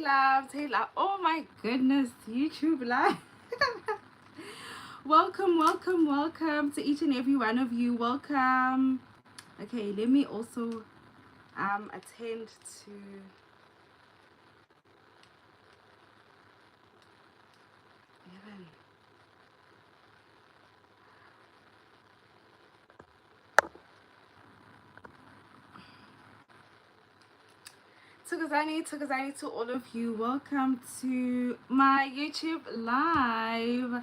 loves. Hey, love. Oh my goodness, YouTube live. Welcome, welcome, welcome to each and every one of you. Welcome. Okay, let me also attend to Evan. Tukazani to all of you. Welcome to my YouTube live.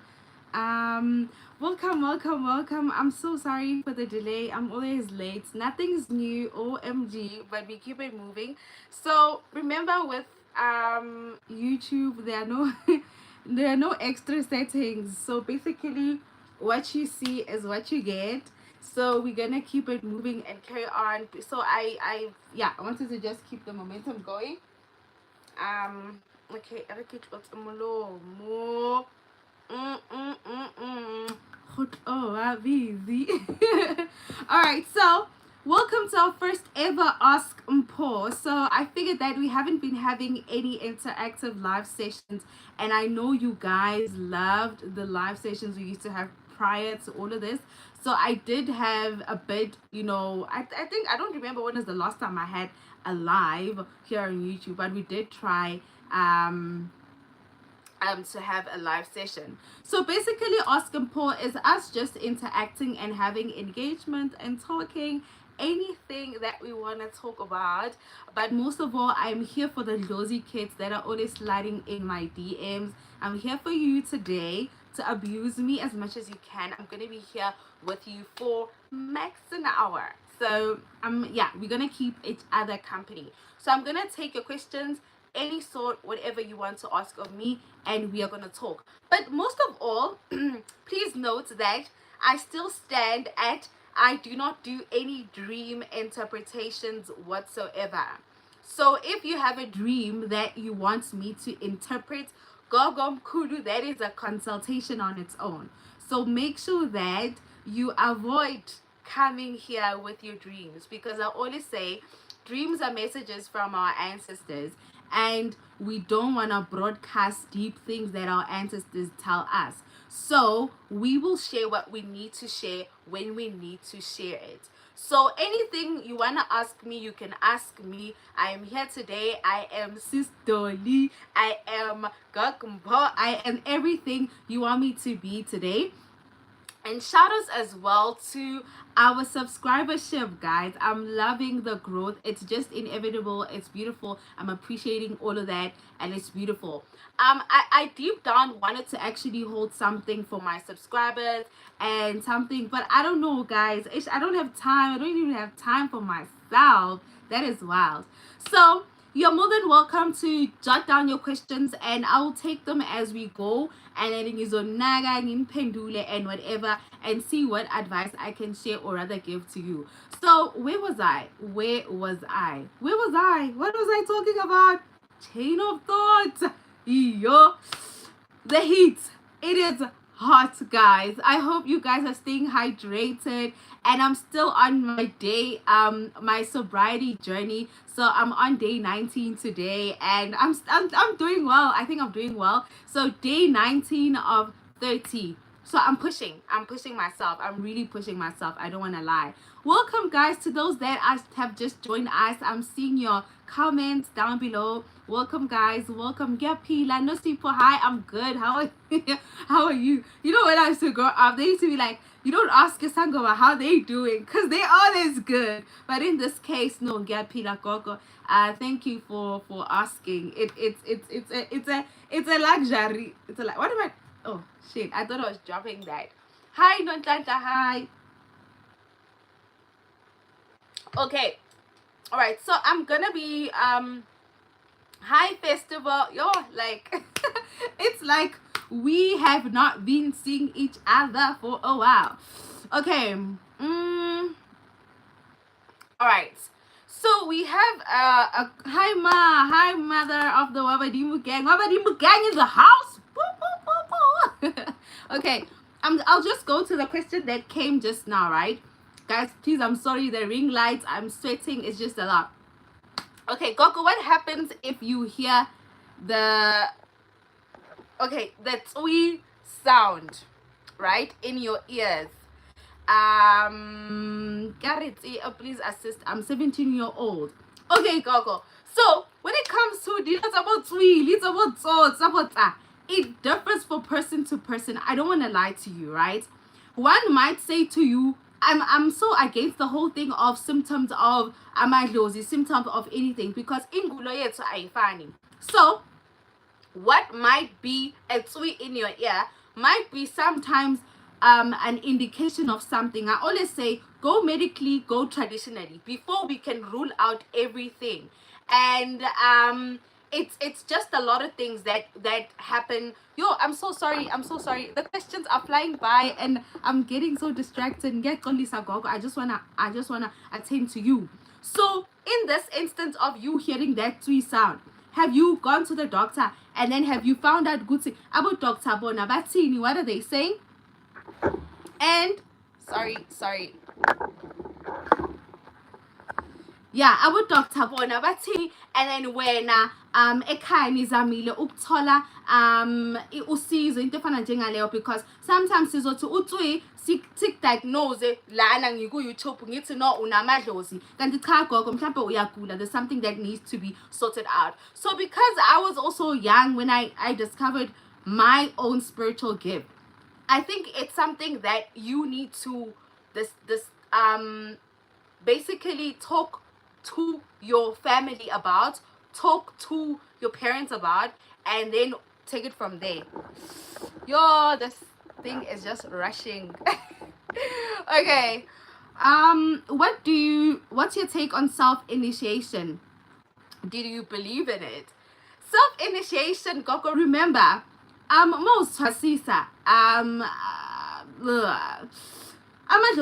Welcome, welcome, welcome. I'm so sorry for the delay. I'm always late. Nothing's new, OMG, but we keep it moving. So remember with YouTube, there are no there are no extra settings. So basically what you see is what you get. So we're gonna keep it moving and carry on. So I wanted to just keep the momentum going. Okay, more. Oh, busy. All right, so welcome to our first ever Ask Mpho. So I figured that we haven't been having any interactive live sessions, and I know you guys loved the live sessions we used to have prior to all of this. So I did have a bit, I think I don't remember when was the last time I had a live here on YouTube, but we did try to have a live session. So basically Ask Mpho is us just interacting and having engagement and talking anything that we want to talk about. But most of all, I'm here for the nosy kids that are always sliding in my DMs. I'm here for you today to abuse me as much as you can. I'm gonna be here with you for max an hour. So we're gonna keep each other company. So I'm gonna take your questions, any sort, whatever you want to ask of me, and we are going to talk. But most of all, please note that I still stand at I do not do any dream interpretations whatsoever. So if you have a dream that you want me to interpret, Gogom Kudu, that is a consultation on its own. So make sure that you avoid coming here with your dreams, because I always say dreams are messages from our ancestors, and we don't want to broadcast deep things that our ancestors tell us. So we will share what we need to share when we need to share it. So anything you want to ask me, you can ask me. I am here today. I am Sis Dolly. I am Mpho. I am everything you want me to be today. And shout outs as well to our subscribership, guys. I'm loving the growth. It's just inevitable. It's beautiful. I'm appreciating all of that, and it's beautiful. I deep down wanted to actually hold something for my subscribers and something, but I don't know, guys. I don't have time. I don't even have time for myself. That is wild. So you're more than welcome to jot down your questions, and I will take them as we go, and then naga pendule and whatever, and see what advice I can share or rather give to you. So where was I? What was I talking about? Chain of thought. Yo, the heat. It is hot, guys. I hope you guys are staying hydrated, and I'm still on my day my sobriety journey. So I'm on day 19 today, and I'm doing well. I think I'm doing well. So day 19 of 30. So I'm pushing myself. I'm really pushing myself. I don't want to lie. Welcome, guys, to those that have just joined us. I'm seeing your comments down below. Welcome, guys. Welcome. Gapila no sipo. Hi, I'm good. How are you? How are you? You know, when I used to grow up, they used to be like, you don't ask your sangoma how they doing, because they always good. But in this case, no, Gapila Koko. Thank you for asking. It's a luxury. It's a what am I? Oh shit! I thought I was dropping that. Hi, Nontanta. Hi. Okay. All right. So I'm gonna be hi festival. Yo, like it's like we have not been seeing each other for a while. Okay. All right. So we have a hi mother of the Wabadimu gang. Wabadimu gang in the house. Okay. I'll just go to the question that came just now, right? Guys, please, I'm sorry, the ring lights, I'm sweating, it's just a lot. Okay, Gogo, what happens if you hear the the tsui sound, right, in your ears. Garrett, please assist. I'm 17-year-old. Okay, Gogo. So when it comes to it differs for person to person. I don't want to lie to you, right? One might say to you, I'm so against the whole thing of symptoms of amadlozi, symptoms of anything, because ingulo yethu ayifani. So what might be a tsui in your ear might be sometimes an indication of something. I always say go medically, go traditionally before we can rule out everything. And it's just a lot of things that happen. Yo, I'm so sorry, the questions are flying by and I'm getting so distracted. I just wanna attend to you. So in this instance of you hearing that tsui sound, have you gone to the doctor and then have you found out good thing about Dr. Bona Batini? What are they saying? And sorry. Yeah, abo Dr. Bona bathi, and then wena ekhaya nizamile ukuthola usizo into efana njengaleyo, because sometimes sizothi utswi diagnose lana ngiku-YouTube ngithi no unamadlozi kanti cha gogo mhlawumbe uyagula, there's something that needs to be sorted out. So because I was also young when I discovered my own spiritual gift, I think it's something that you need to this basically talk to your family about, talk to your parents about, and then take it from there. Yo, this thing is just rushing. Okay. What's your take on self-initiation? Do you believe in it? Self-initiation, Gogo, remember, most twasisa, amadlozi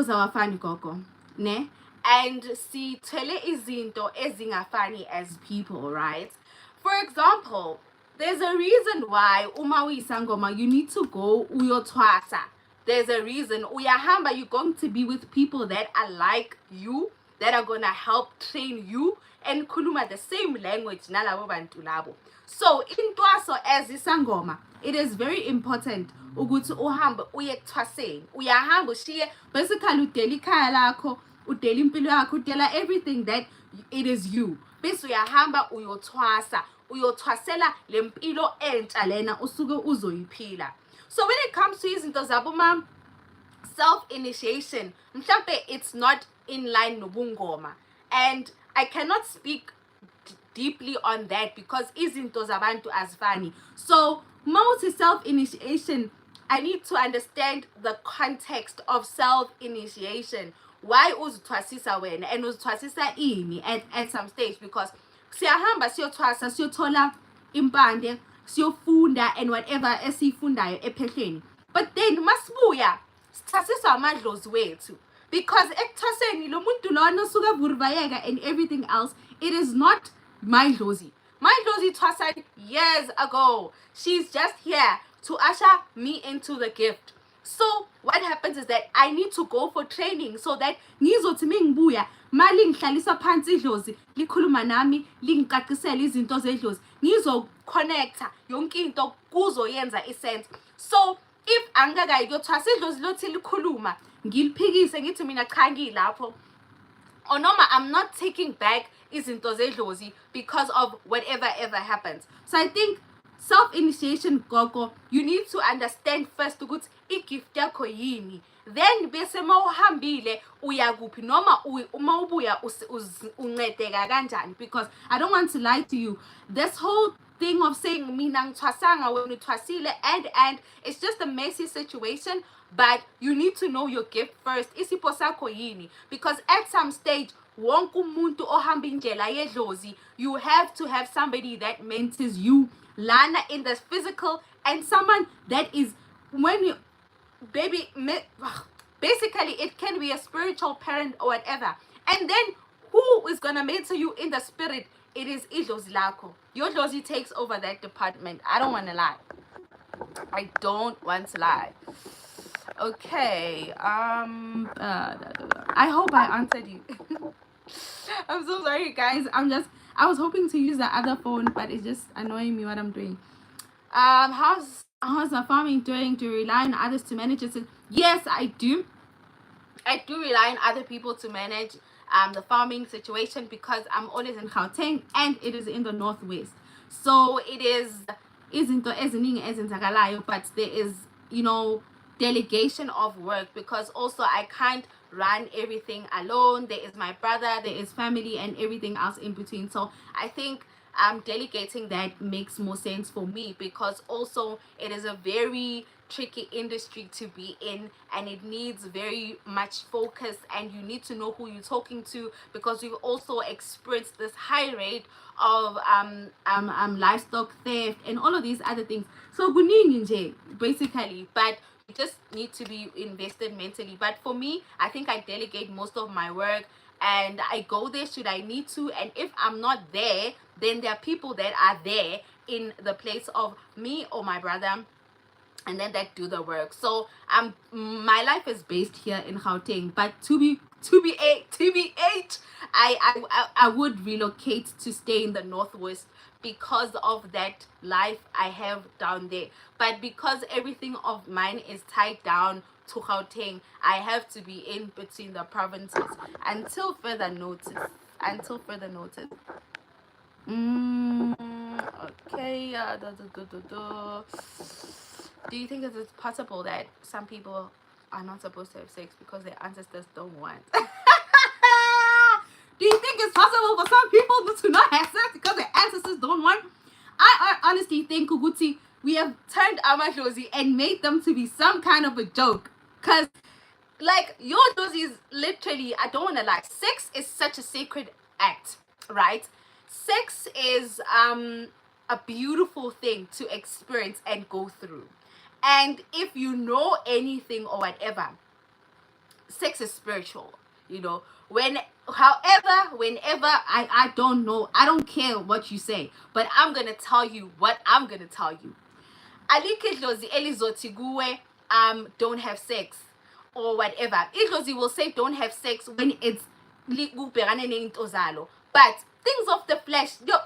awafani Gogo, ne? And sithele izinto ezingafani as people, right? For example, there's a reason why uma uyisangoma you need to go uyotwasa. There's a reason uyahamba, you're going to be with people that are like you, that are gonna help train you and khuluma the same language nalabo bantu labo. So in twaso as isangoma, it is very important ukuthi uhambe uye ekuthwaseni. Uyahamba ushiye basically udela ikhaya lakho, udela impilo yakho, udela everything that it is you. Bese uyahamba uyothwasela lempilo entsha lena usuke uzoyiphila. So when it comes to izinto zabo self-initiation, mhlambe it's not in line nobungoma, and I cannot speak deeply on that because izinto zabantu azifani. So most self-initiation, I need to understand the context of self-initiation. Why uzithwasisa wena and uzithwasisa ini at some stage, because siyahamba siyothwasa siyothola impande siyofunda and whatever esifundayo ephehleni, but then masibuya sithwasiswa amadlozi wethu, because ekuthwaseni lo muntu lona usuka vurvayeka and everything else, it is not my dlozi. My dlozi thwasani years ago. She's just here to usher me into the gift. So what happens is that I need to go for training so that ngizothi mingibuya mali ngihlalisa phansi idlozi likhuluma nami lingicacisela izinto zedlozi ngizoconnecta yonke into kuzoyenza isense. So if angakayi kuyothwasa idlozi lothi likhuluma ngiliphikise ngithi mina cha ngilapho, or noma I'm not taking back izinto zedlozi because of whatever ever happens. So I think self-initiation, Gogo, you need to understand first ukuthi igift yakho yini, then bese mawuhambile uya kuphi noma uma ubuya uncedeka kanjani, because I don't want to lie to you, this whole thing of saying mina ngithwasanga wena uthwasile and it's just a messy situation. But you need to know your gift first, isipho sakho yini, because at some stage wonke umuntu ohamba indlela yedlozi, you have to have somebody that mentors you lana in the physical, and someone that is, when you baby, basically it can be a spiritual parent or whatever, and then who is gonna mentor you in the spirit? It is idlozi lako. Your dlozi takes over that department. I don't want to lie. Okay, I hope I answered you. I'm so sorry guys, I was hoping to use the other phone, but it's just annoying me what I'm doing. How's my farming doing? Do you rely on others to manage it? Yes, I do. I do rely on other people to manage the farming situation because I'm always in Gauteng and it is in the northwest. So it is izinto eziningi ezenzakalayo, but there is, you know, delegation of work because also I can't run everything alone. There is my brother, there is family and everything else in between. So I think delegating that makes more sense for me because also it is a very tricky industry to be in and it needs very much focus and you need to know who you're talking to because we've also experienced this high rate of livestock theft and all of these other things. So kuningi nje basically, but you just need to be invested mentally. But for me, I think I delegate most of my work and I go there should I need to, and if I'm not there, then there are people that are there in the place of me or my brother and then that do the work. So my life is based here in Gauteng, but I would relocate to stay in the northwest because of that life I have down there. But because everything of mine is tied down to Gauteng, I have to be in between the provinces until further notice. Until further notice. Mm, okay. Do you think that it's possible that some people are not supposed to have sex because their ancestors don't want? Do you think it's possible for some people to not have sex because their ancestors don't want? I honestly think, Kuguti, we have turned Amadlozi and made them to be some kind of a joke. Because, like, your dozi is literally, I don't want to lie, sex is such a sacred act, right? Sex is a beautiful thing to experience and go through. And if you know anything or whatever, sex is spiritual, you know. Whenever I don't know, I don't care what you say, but I'm gonna tell you what I'm gonna tell you. Alike Dlozi Elizothi Guwe don't have sex or whatever. Idlozi will say don't have sex when it's but things of the flesh, the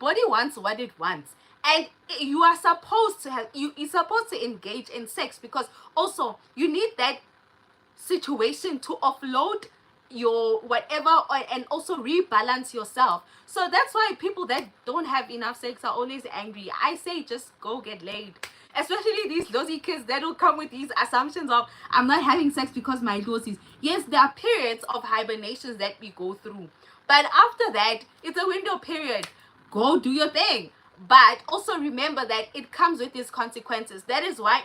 body wants what it wants. And you are supposed to you're supposed to engage in sex because also you need that situation to offload your whatever and also rebalance yourself. So that's why people that don't have enough sex are always angry. I say just go get laid, especially these lousy kids that will come with these assumptions of I'm not having sex because my loosies. Yes, there are periods of hibernations that we go through, but after that it's a window period. Go do your thing, but also remember that it comes with its consequences. That is why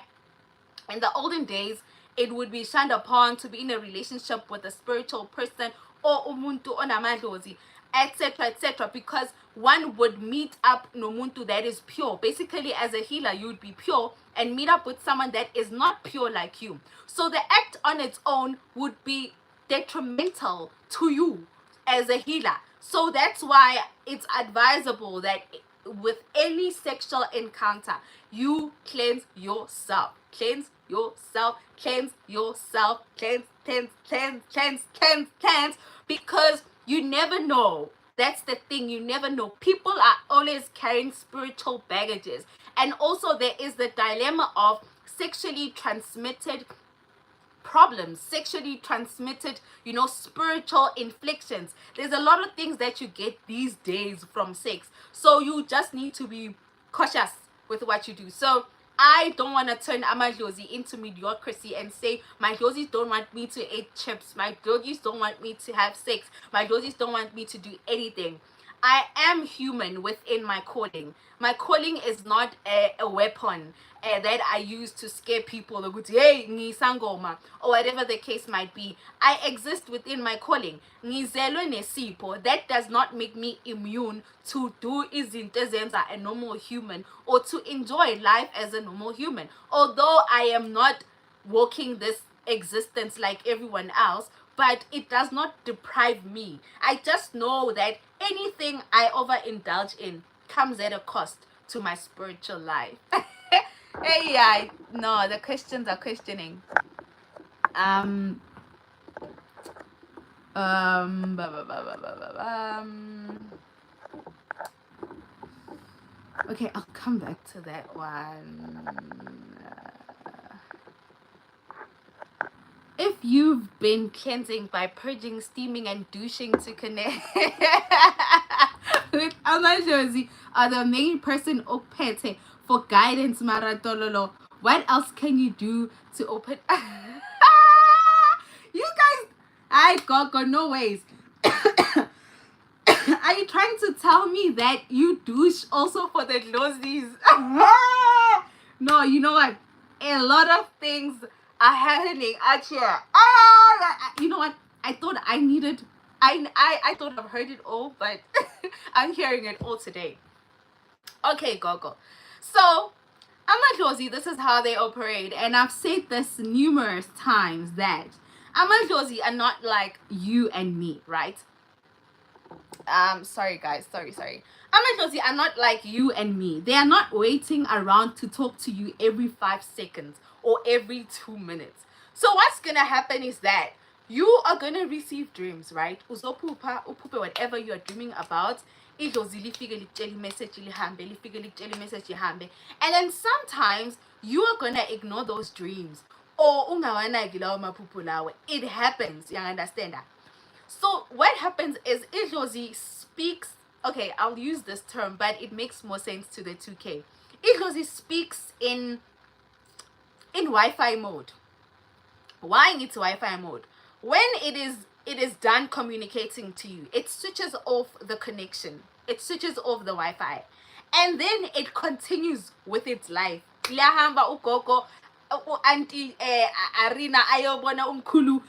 in the olden days it would be shunned upon to be in a relationship with a spiritual person or umuntu onamadlozi, etc, etc, because one would meet up nomuntu that is pure. Basically, as a healer, you would be pure and meet up with someone that is not pure like you. So the act on its own would be detrimental to you as a healer. So that's why it's advisable that with any sexual encounter, you cleanse yourself. Cleanse yourself. Cleanse yourself. Cleanse, cleanse, cleanse, cleanse, cleanse, cleanse. Because you never know. That's the thing. You never know. People are always carrying spiritual baggages. And also there is the dilemma of sexually transmitted problems, sexually transmitted, you know, spiritual inflictions. There's a lot of things that you get these days from sex. So you just need to be cautious with what you do. So I don't want to turn Amadlozi into mediocrity and say my dozis don't want me to eat chips, my doggies don't want me to have sex, my dozis don't want me to do anything. I am human within my calling. My calling is not a weapon that I use to scare people or hey, ngisangoma, or whatever the case might be. I exist within my calling. Ngizelwe nesipho. That does not make me immune to do izinto ezenza a normal human or to enjoy life as a normal human. Although I am not walking this existence like everyone else, but it does not deprive me. I just know that anything I overindulge in comes at a cost to my spiritual life. Hey, yeah, no, the Christians are questioning. Um, um, ba, ba, ba, ba, ba, ba, Okay, I'll come back to that one. If you've been cleansing by purging, steaming, and douching to connect with Amajosi are the main person opete for guidance, Maratololo, what else can you do to open? You guys, I got no ways. Are you trying to tell me that you douche also for the glosies? No, you know what? A lot of things are happening out here. You know what? I thought I needed. I thought I've heard it all, but I'm hearing it all today. Okay, Gogo. So Amadlozi, this is how they operate, and I've said this numerous times that Amadlozi are not like you and me, right? Sorry guys, sorry. Amadlozi are not like you and me. They are not waiting around to talk to you every 5 seconds or every 2 minutes. So what's gonna happen is that you are gonna receive dreams, right? Uzopupa, upupe, whatever you are dreaming about. Idlozi lifike litshele message lihambe, lifike litshele message lihambe. And then sometimes you are gonna ignore those dreams. Or ungawanaki lawo maphupho lawe. It happens, you understand that? So what happens is Idlozi speaks. Okay, I'll use this term, but it makes more sense to the 2K. Idlozi speaks in Wi-Fi mode. Why it's Wi-Fi mode? When it is done communicating to you, it switches off the connection. It switches off the Wi-Fi, and then it continues with its life. Lahamba ugogo, auntie Arina ayobona umkhulu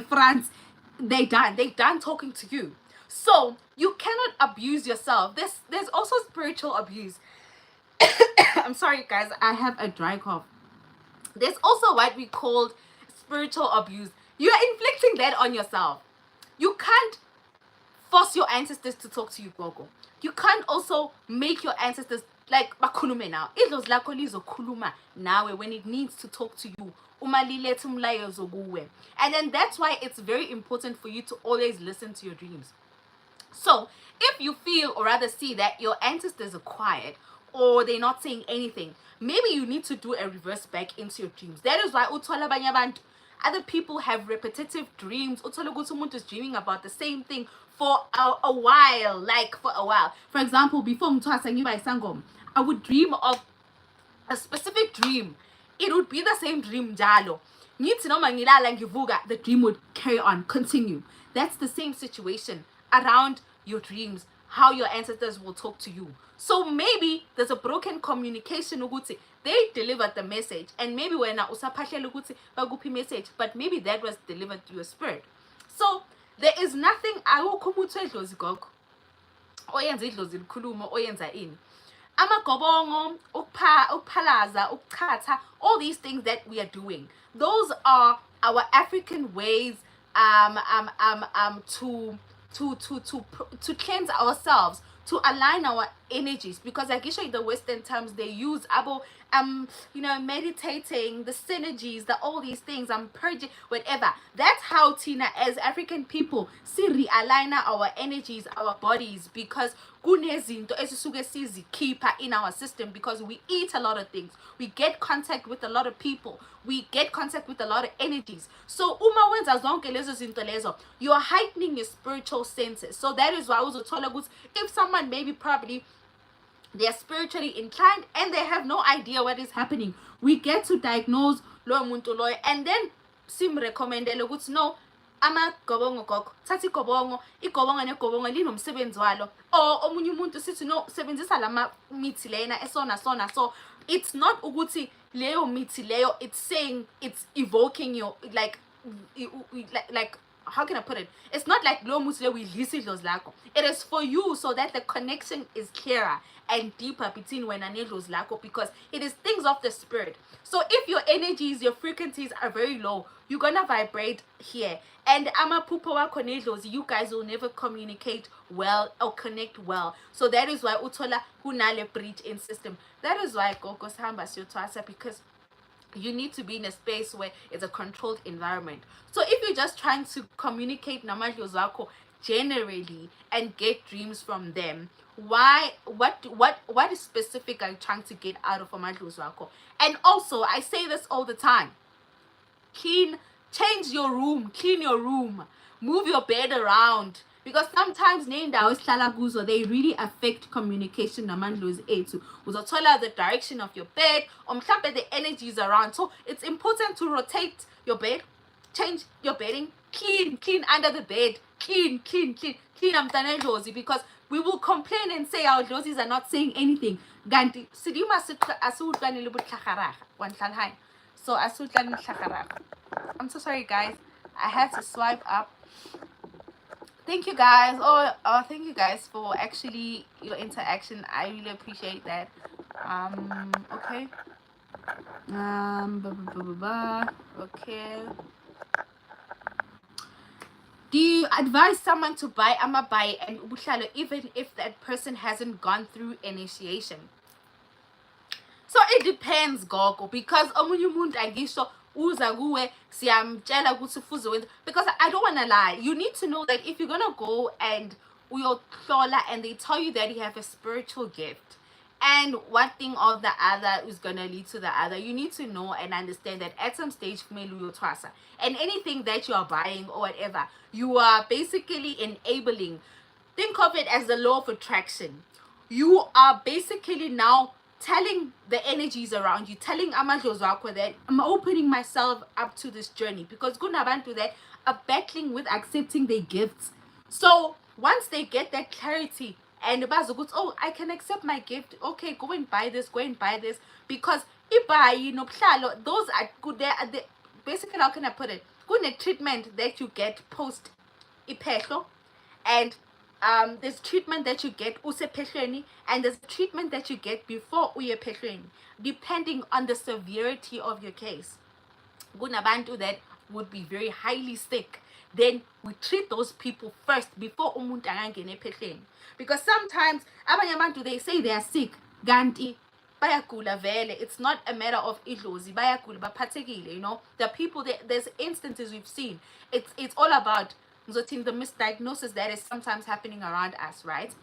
France. They done talking to you. So you cannot abuse yourself. There's also spiritual abuse. I'm sorry guys, I have a dry cough. There's also what we called spiritual abuse. You are inflicting that on yourself. You can't force your ancestors to talk to you, Gogo. You can't also make your ancestors like bakhulume now. Idlozi lakho lizokhuluma nawe when it needs to talk to you. And then that's why it's very important for you to always listen to your dreams. So if you feel or rather see that your ancestors are quiet or they're not saying anything, maybe you need to do a reverse back into your dreams. That is why other people have repetitive dreams. Umuntu is dreaming about the same thing for a while, like for a while. For example, before I would dream of a specific dream. It would be the same dream jalo. The dream would carry on, continue. That's the same situation around your dreams, how your ancestors will talk to you. So maybe there's a broken communication ukuthi they delivered the message, and maybe when usaphahlela ukuthi baguphi message, but maybe that was delivered to your spirit. So there is nothing awukho umuntu edlozi gogo oyenza idlozi likhuluma oyenza ini. Amagobongo, ukuphalaza, ukukhatha, all these things that we are doing, those are our African ways to cleanse ourselves, to align our energies, because like usually the Western terms they use abo meditating, the synergies, the all these things, purging, whatever. That's how Tina as African people see realign our energies, our bodies, because kunezinto esisuke sizikhipha in our system, because we eat a lot of things, we get contact with a lot of people, we get contact with a lot of energies. So uma wenza zonke lezo zinto lezo, you are heightening your spiritual senses. So that is why uzothola ukuthi if someone maybe probably they are spiritually inclined and they have no idea what is happening, we get to diagnose lo muntu loyo, and then simrecommendele ukuthi no, amagobongo gogo, thatha igobongo negobongo linomsebenzi walo, or omunye umuntu sithi no, sebenzisa lama mithi lena esona sona. So it's not ukuthi leyo mithi leyo, it's saying, it's evoking your like how can I put it? It's not like lo muthi we listen those lako. It is for you so that the connection is clearer and deeper between when and those lako, because it is things of the spirit. So if your energies, your frequencies are very low, you're gonna vibrate here. And amaphupho wakho nedlozi, you guys will never communicate well or connect well. So that is why uthola kunale breach in system. That is why gogo sihamba siyotwasa, because you need to be in a space where it's a controlled environment. So if you're just trying to communicate namadlozi wakho generally and get dreams from them. Why? What is specific are you trying to get out of amadlozi wakho? And also, I say this all the time: change your room, clean your room, move your bed around, because sometimes neendawo esihlala kuzo they really affect communication namandlozi ethu. Uzothola the direction of your bed, or mhlambe the energy is around. So it's important to rotate your bed, change your bedding, clean under the bed, clean amtanendlozi, because we will complain and say our dlozis are not saying anything. Ganti sidima asiwutwanile ubutlhagaraga wanhlala hai. So asutlan tlhagaraga. I'm so sorry, guys. I had to swipe up. Thank you, guys. Thank you, guys, for actually your interaction. I really appreciate that. Okay. Okay. Do you advise someone to buy amabai and ubuhlalo even if that person hasn't gone through initiation? So it depends, gogo, because omunye umuntu angisho uza kuwe siyamtshela ukuthi ufuze wenza, because I don't want to lie. You need to know that if you're gonna go and uyothola and they tell you that you have a spiritual gift, and one thing or the other is gonna lead to the other, you need to know and understand that at some stage and anything that you are buying or whatever, you are basically enabling. Think of it as the law of attraction. You are basically now telling the energies around you, telling amadlozi wakho that I'm opening myself up to this journey, because kunabantu that are battling with accepting their gifts. So once they get that clarity and oh, I can accept my gift, okay, go and buy this, because those are good. Basically, how can I put it? Good treatment that you get post ipehlo, and there's treatment that you get usephehlweni, and there's treatment that you get before uyephehlweni, depending on the severity of your case. Kunabantu that would be very highly sick, then we treat those people first before umuntu angangena ephehlweni, because sometimes abanye abantu they say they are sick, ganti bayagula vele. It's not a matter of idlozi, bayagula baphathekile, the people there's instances we've seen. It's all about the misdiagnosis that is sometimes happening around us, right?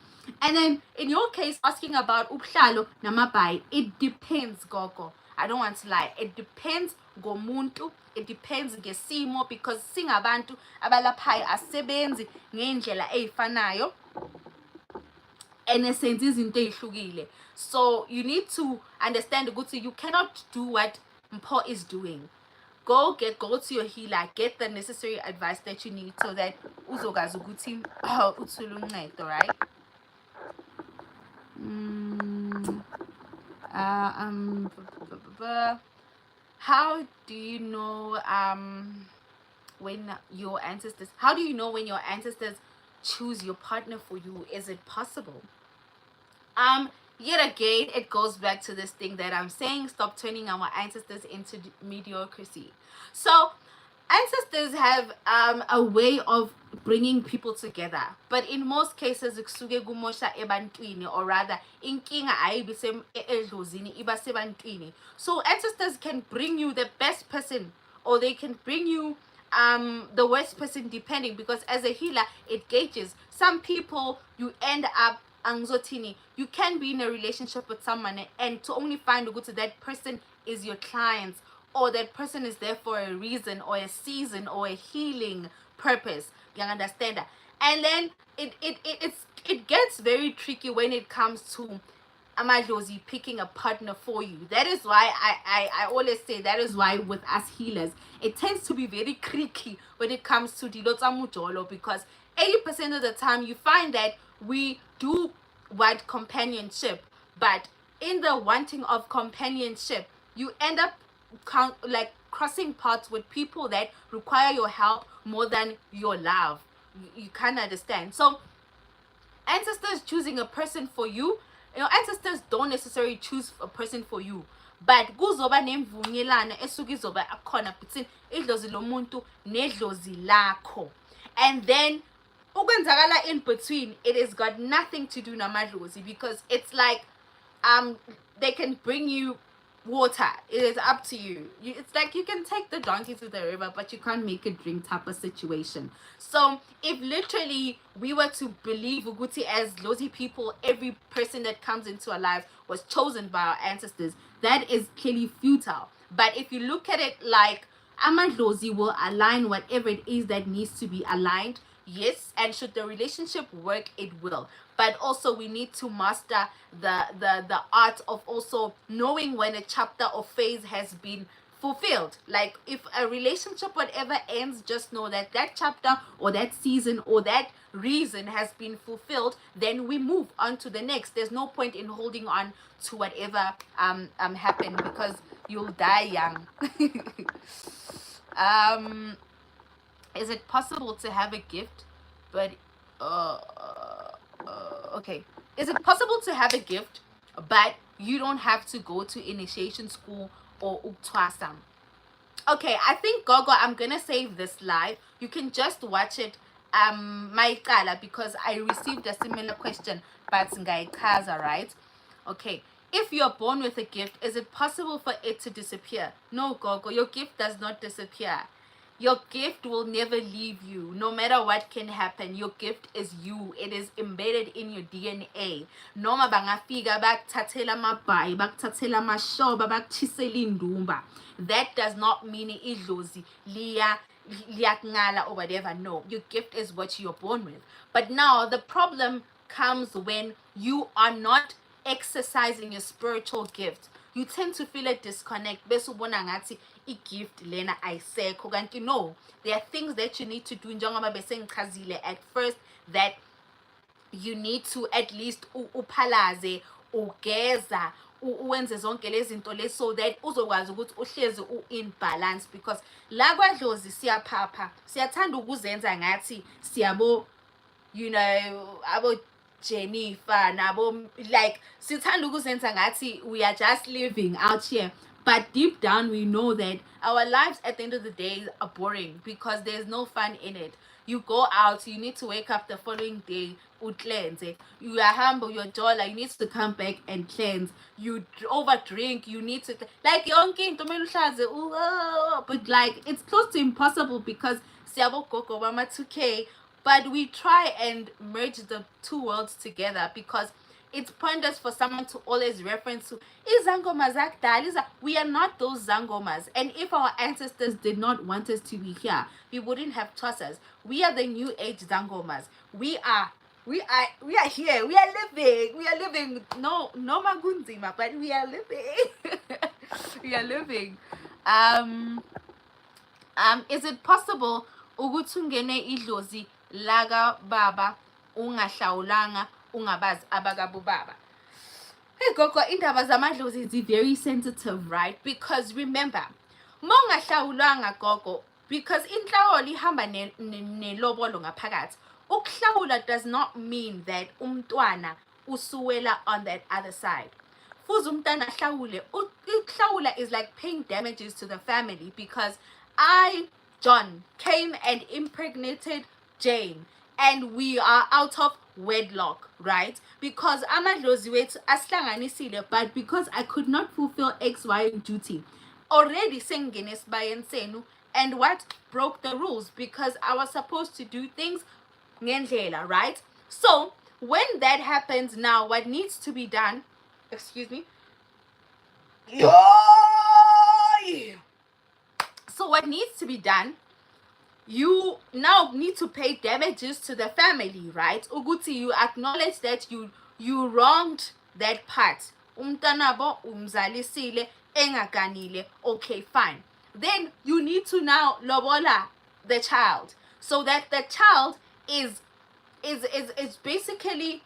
And then in your case, asking about ubuhlalo namabai, it depends, gogo. I don't want to lie. It depends gomuntu. It depends ngesimo, because singabantu abalaphayo asebenzi ngendlela eyifanayo and esenza izinto ezihlukile. So you need to understand ukuthi you cannot do what Mpho is doing. Go to your healer, get the necessary advice that you need so that uzogazi ukuthi uthule uncedo, right? How do you know when your ancestors choose your partner for you? Is it possible? Yet again, it goes back to this thing that I'm saying: stop turning our ancestors into mediocrity. So ancestors have a way of bringing people together, but in most cases kusuke kumosha ebantwini, or rather inkinga ayibise edlozini iba sebantwini. So ancestors can bring you the best person, or they can bring you the worst person, depending, because as a healer it gauges. Some people you end up anxiety, you can be in a relationship with someone and to only find a good to that person is your client, or that person is there for a reason or a season or a healing purpose. You understand that? And then it gets very tricky when it comes to amadlozi picking a partner for you. That is why I always say, that is why with us healers it tends to be very tricky when it comes to dilotsa mujolo, because 80% of the time you find that we do want companionship, but in the wanting of companionship you end up crossing paths with people that require your help more than your love. You can't understand. So ancestors choosing a person for you, ancestors don't necessarily choose a person for you, but kuzoba nemvunyelano esuke izoba akhona between idlozi lomuntu nedlozi lakho. And then ukwenzakala in between, it has got nothing to do namadlozi, because it's like they can bring you water. It is up to you. It's like you can take the donkey to the river, but you can't make it drink type of situation. So if literally we were to believe Uguti as Lozi people, every person that comes into our lives was chosen by our ancestors, that is clearly futile. But if you look at it like Amadlozi will align whatever it is that needs to be aligned, yes, and should the relationship work, it will. But also we need to master the art of also knowing when a chapter or phase has been fulfilled. Like if a relationship whatever ends, just know that that chapter or that season or that reason has been fulfilled, then we move on to the next. There's no point in holding on to whatever happened, because you'll die young. um is it possible to have a gift but okay, is it possible to have a gift but you don't have to go to initiation school or uktwasam? Okay, I think Gogo, I'm gonna save this live. You can just watch it Maikala, because I received a similar question but Ngaikaza, right? Okay, if you're born with a gift, is it possible for it to disappear? No, Gogo, your gift does not disappear. Your gift will never leave you. No matter what can happen, your gift is you. It is embedded in your DNA. Noma bangafika bakuthathela amabhayi, bakuthathela amashoba, bakuthisela indumba. That does not mean idlozi liyakungala or whatever. No, your gift is what you're born with. But now the problem comes when you are not exercising your spiritual gift. You tend to feel a disconnect. Bese ubona ngathi gift lena ayisekho, kanti no, there are things that you need to do njengoba bese ngichazile at first, that you need to at least uphalaze, ugeza, uwenze zonke lezi zinto lezi, so that uzokwazi ukuthi uhlezi in balance. Because la kwadlozi siyaphapha, siyathanda ukuzenza ngathi siyabo, you know, abo Jennifer nabo, like sithanda ukuzenza ngathi we are just living out here. But deep down, we know that our lives at the end of the day are boring, because there's no fun in it. You go out, you need to wake up the following day, cleanse. You are humble, you're jola, you need to come back and cleanse. You over drink, you need to, like, but like, it's close to impossible, because siyabo gogo bama 2K, but we try and merge the two worlds together, because it's pointless for someone to always reference to izangoma zakudala. We are not those zangomas, and if our ancestors did not want us to be here, we wouldn't have trust us. We are the new age zangomas. We are here. We are living. No magunzima, but we are living. We are living. Is it possible ukuthi ungene idlozi laga baba ungahlawulanga ungabazi abakabubaba? Hey Gogo, indaba zamadlozi is very sensitive, right? Because remember, mongahlawulanga Gogo, because inhlawulo ihamba nelobolo ngaphakathi. Ukuhlawula does not mean that umntwana usuwela on that other side. Futhi umntwana ahlawule. Ukuhlawula is like paying damages to the family, because I, John, came and impregnated Jane, and we are out of wedlock, right? Because amadlozi wethu asihlanganisile, but because I could not fulfill XY duty, already sengene esibayeni senu, and what broke the rules, because I was supposed to do things ngendlela, right? So when that happens, now what needs to be done, excuse me, so what needs to be done, you now need to pay damages to the family, right? Uguti, you acknowledge that you wronged that part. Umtanabo umzalisile engaganile. Okay, fine. Then you need to now lobola the child, so that the child is basically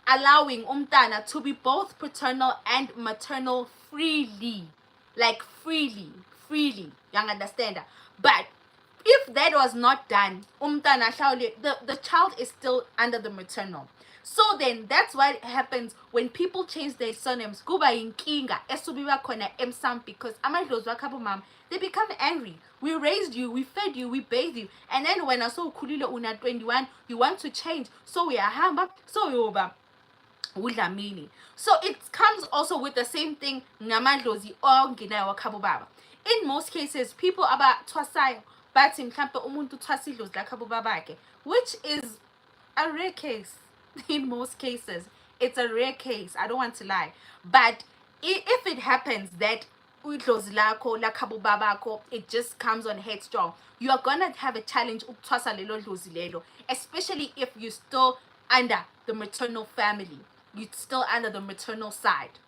allowing umtana to be both paternal and maternal freely, like freely. You understand that? But if that was not done, the child is still under the maternal. So then that's what happens when people change their surnames. Kuba inkinga esubiwa khona emsam, because amadlozi wakabo mom, they become angry. We raised you, we fed you, we bathed you, and then when I saw kulile una 21, you want to change. So we are hamba, so we over. udlamini. So it comes also with the same thing ngamadlozi ongenayo wakhabo baba. In most cases people abathwasayo bathi mhlambe umuntu uthwasa idlozi lakhabo babakhe, which is a rare case. In most cases it's a rare case, I don't want to lie, but if it happens that idlozi lakho lakhabo babakho it just comes on headstrong, you are gonna have a challenge ukuthwasa lelo dlozi lelo, especially if you still under the maternal family, you still under the maternal side.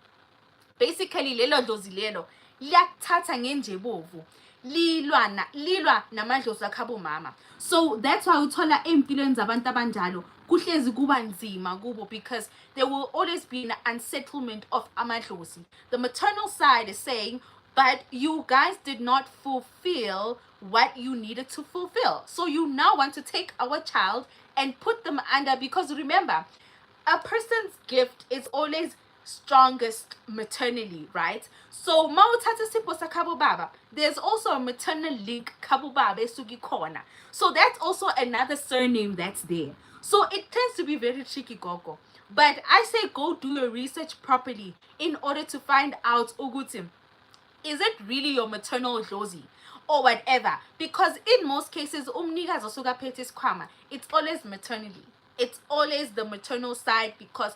Basically lelo dlozi lelo liyakuthatha ngenjebovu, lilwa namadlozi akhabo mama. So that's why uthola empilweni zabantu abanjalo kuhlezi kuba nzima kubo, because there will always be an unsettlement of amadlozi. The maternal side is saying, but you guys did not fulfill what you needed to fulfill, so you now want to take our child and put them under, because remember, a person's gift is always strongest maternally, right? So mawuthatha sipho sakhabo baba, there's also a maternal link khabo baba esuki khona, so that's also another surname that's there. So it tends to be very tricky, gogo, but I say go do your research properly in order to find out ukuthi is it really your maternal dlozi or whatever, because in most cases umnikazi osuka phethe isikhwama, it's always maternally, it's always the maternal side, because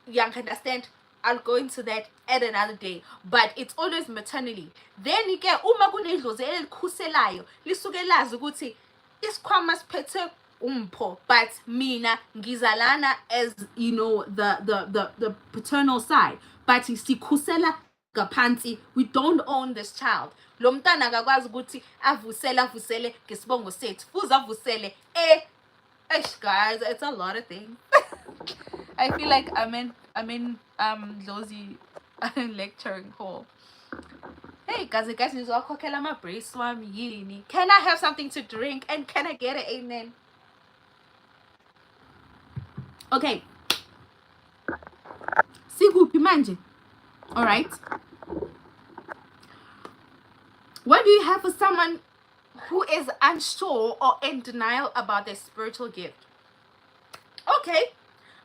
you understand, I'll go into that at another day, but it's always maternally. Then ke uma kunedlozi elikhuselayo lisuke lazi ukuthi isikhwama siphethe Mpho, but mina ngizalana as you know the paternal side, but sikhusela ngaphansi, we don't own this child. Lo mntana akakwazi ukuthi avusele ngesibongo sethu, fuze avusele guys, it's a lot of things. I feel like I'm in Lozi lecturing hall. Hey guys, nizokhokhela ama-brace wami yini? Can I have something to drink and can I get an amen? Okay, sikuphi manje? All right, what do you have for someone who is unsure or in denial about their spiritual gift? Okay,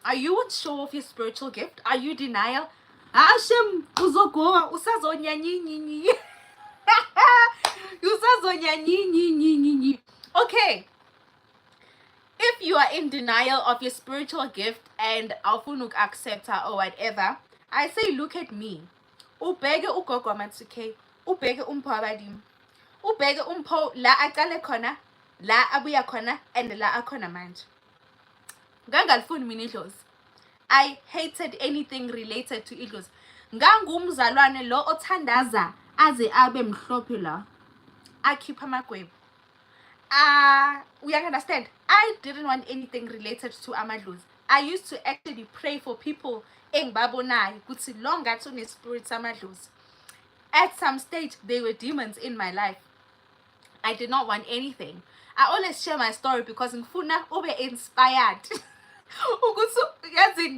are you unsure of your spiritual gift? Are you denial? Hashem uzogoa usazonyanyinyi. Usazonyanyinyi. Okay, if you are in denial of your spiritual gift and awufuna accept her or whatever, I say look at me. Ubheke ugogo Matsuke, ubheke Mpho abadim, ubheke Mpho la aqale khona, la abuya khona, and la akhona manje. Ngangalifuni mina idlozi. I hated anything related to idlozi. Ngangumzalwane lo othandaza aze abe mhlophe la, akhipha amagwebu. We understand, I didn't want anything related to amadlozi. I used to actually pray for people engibabonayo ukuthi lo ngathi une spirit amadlozi. At some stage there were demons in my life. I did not want anything. I always share my story because ngifuna ube inspired.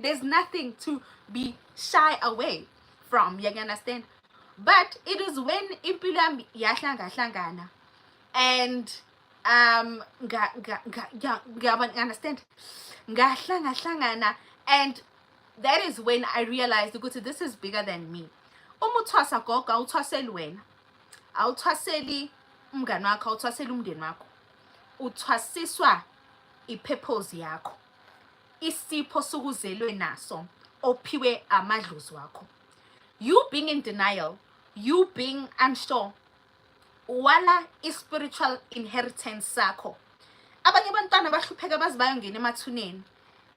There's nothing to be shy away from, you understand? But it is when impilo yami yahlangana and understand, ngahlangana, and that is when I realized ukuthi this is bigger than me. Uma uthwasa gogo awuthwaseli wena, awuthwaseli umngani wakho, awuthwaseli umndeni wakho, uthwasiswa ipurpose yakho, isipho sokuzelwe naso ophiwe amadlozi wakho. You being in denial, you being unsure, wala spiritual inheritance sakho. Abanye abantwana bahlupheka bazi bayongena emathuneni.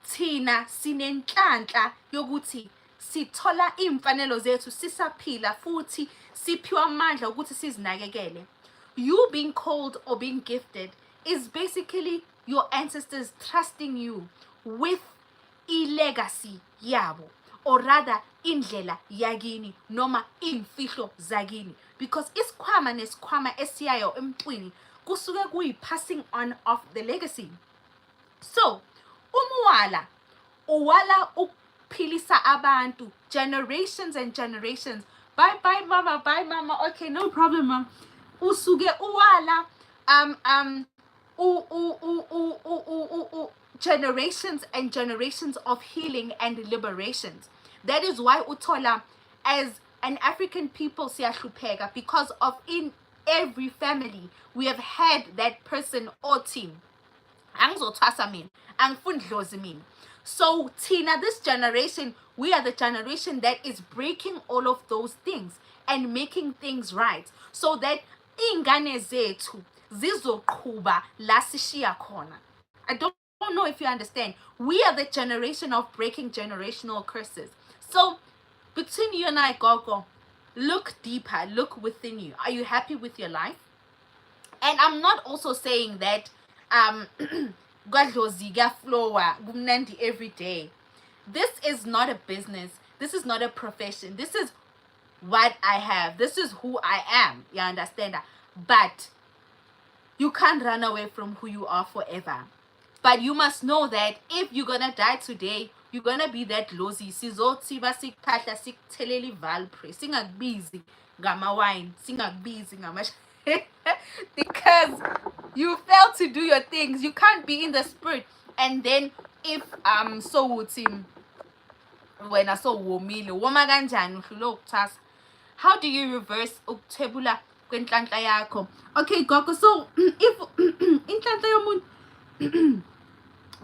Thina sinenhlanhla yokuthi sithola imfanelo zethu sisaphila futhi siphiwa amandla ukuthi sizinakekele. You being called or being gifted is basically your ancestors trusting you with a legacy yabo, or rather indlela yagini noma imfihlo zagini, because isikhwama nesikhwama esiyayo emntwini kusuke kuyi passing on of the legacy. So umwala uwala ukuphilisa abantu generations and generations. Bye mama, okay, no problem mama. Usuke uwala generations and generations of healing and liberations. That is why Utola, as an African people, siyahlupheka, because of in every family we have had that person or team. Angizothwasa mina, angifuni dlozi mina. So Tina, this generation, we are the generation that is breaking all of those things and making things right, so that ingane zethu zizoqhuba la sishiya khona. I don't know if you understand. We are the generation of breaking generational curses. So between you and I, Gogo, look deeper, look within you. Are you happy with your life? And I'm not also saying that kwadlozi kuyaflowa kumnandi every day. This is not a business. This is not a profession. This is what I have. This is who I am. You understand that? But you can't run away from who you are forever. But you must know that if you're gonna die today, you're gonna be that lozi. Sizotsiba sikphahla sikuthelele ivalpre. Singakubizi ngama-wine. Singakubizi ngama because you fail to do your things. You can't be in the spirit. And then if so uthi wena so womile woma kanjani uhlule ukuthasa, how do you reverse ukuthebula kwenhlanhla yakho? Okay, Gogo, so if inhlanhla yomuntu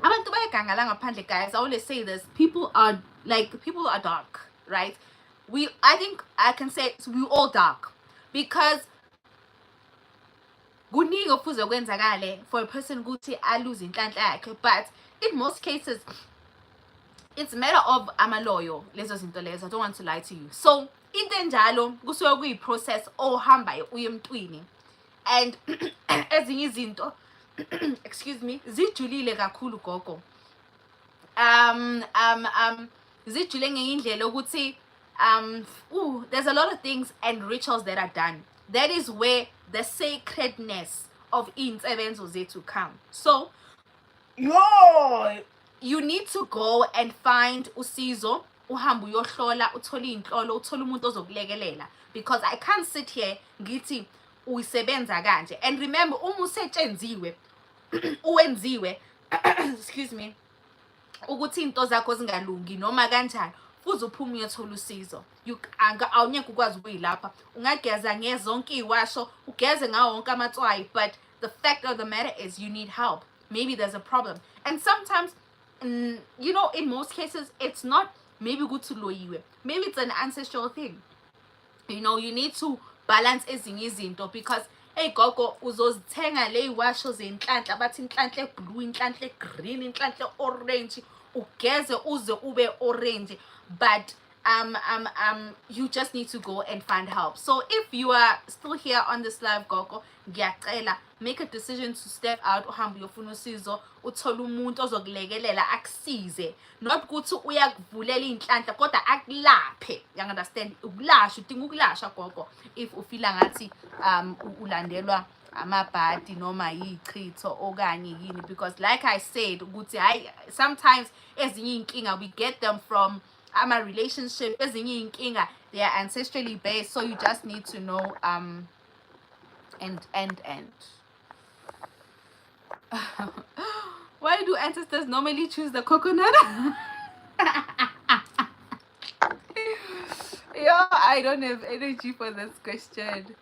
abantu bayagangala ngaphandle, guys, I always say this, people are dark, right? I think I can say we all dark, because kuningi okufuze kwenzakale for a person ukuthi alose inhlanhla yakhe, but in most cases it's a matter of amaloyo lezo zinto lezo. I don't want to lie to you. So into enjalo kusuke kuyi-process ohambayo uye emntwini, and ezinye izinto excuse me, zijulile kakhulu Gogo. Zijule ngenye indlela ukuthi there's a lot of things and rituals that are done. That is where the sacredness of insebenzo zethu come. So you need to go and find usizo, uhambe uyohlola, uthole inhlolo, uthole umuntu ozokulekelela, because I can't sit here ngithi uyisebenza kanje. And remember, uma usetshenziwe uwenziwe excuse me, ukuthi into zakho zingalungi noma kanjani, futhi uphuma uyothola usizo. Awunyeke ukwazi ukuyilapha. Ungageza ngezonke iwasho, ugeze ngawo wonke amatswayi, but the fact of the matter is you need help. Maybe there's a problem. And sometimes, you know, in most cases, it's not maybe good to loyiwe. Maybe it's an ancestral thing. You know, you need to balance ezinye izinto, because hey Gogo, uzozithenga le iwasho zenhlanhla, bathi inhlanhla blue, inhlanhla green, inhlanhla orange, ugeze uze ube orange, but you just need to go and find help. So if you are still here on this live, Gogo, ngiyacela, make a decision to step out, uhambe uyofuna usizo, uthole umuntu ozokulekelela akusize, not ukuthi uyakuvulela inhlanhla kodwa akulaphe. You understand? Ukulasha, udinga ukulasha Gogo, if ufila ngathi ulandelwa amabhadi noma yichitho okanye yini, because like I said ukuthi sometimes ezinye inkinga we get them from our relationship, ezinye inkinga they are ancestrally based. So you just need to know and why do ancestors normally choose the coconut? I don't have energy for this question.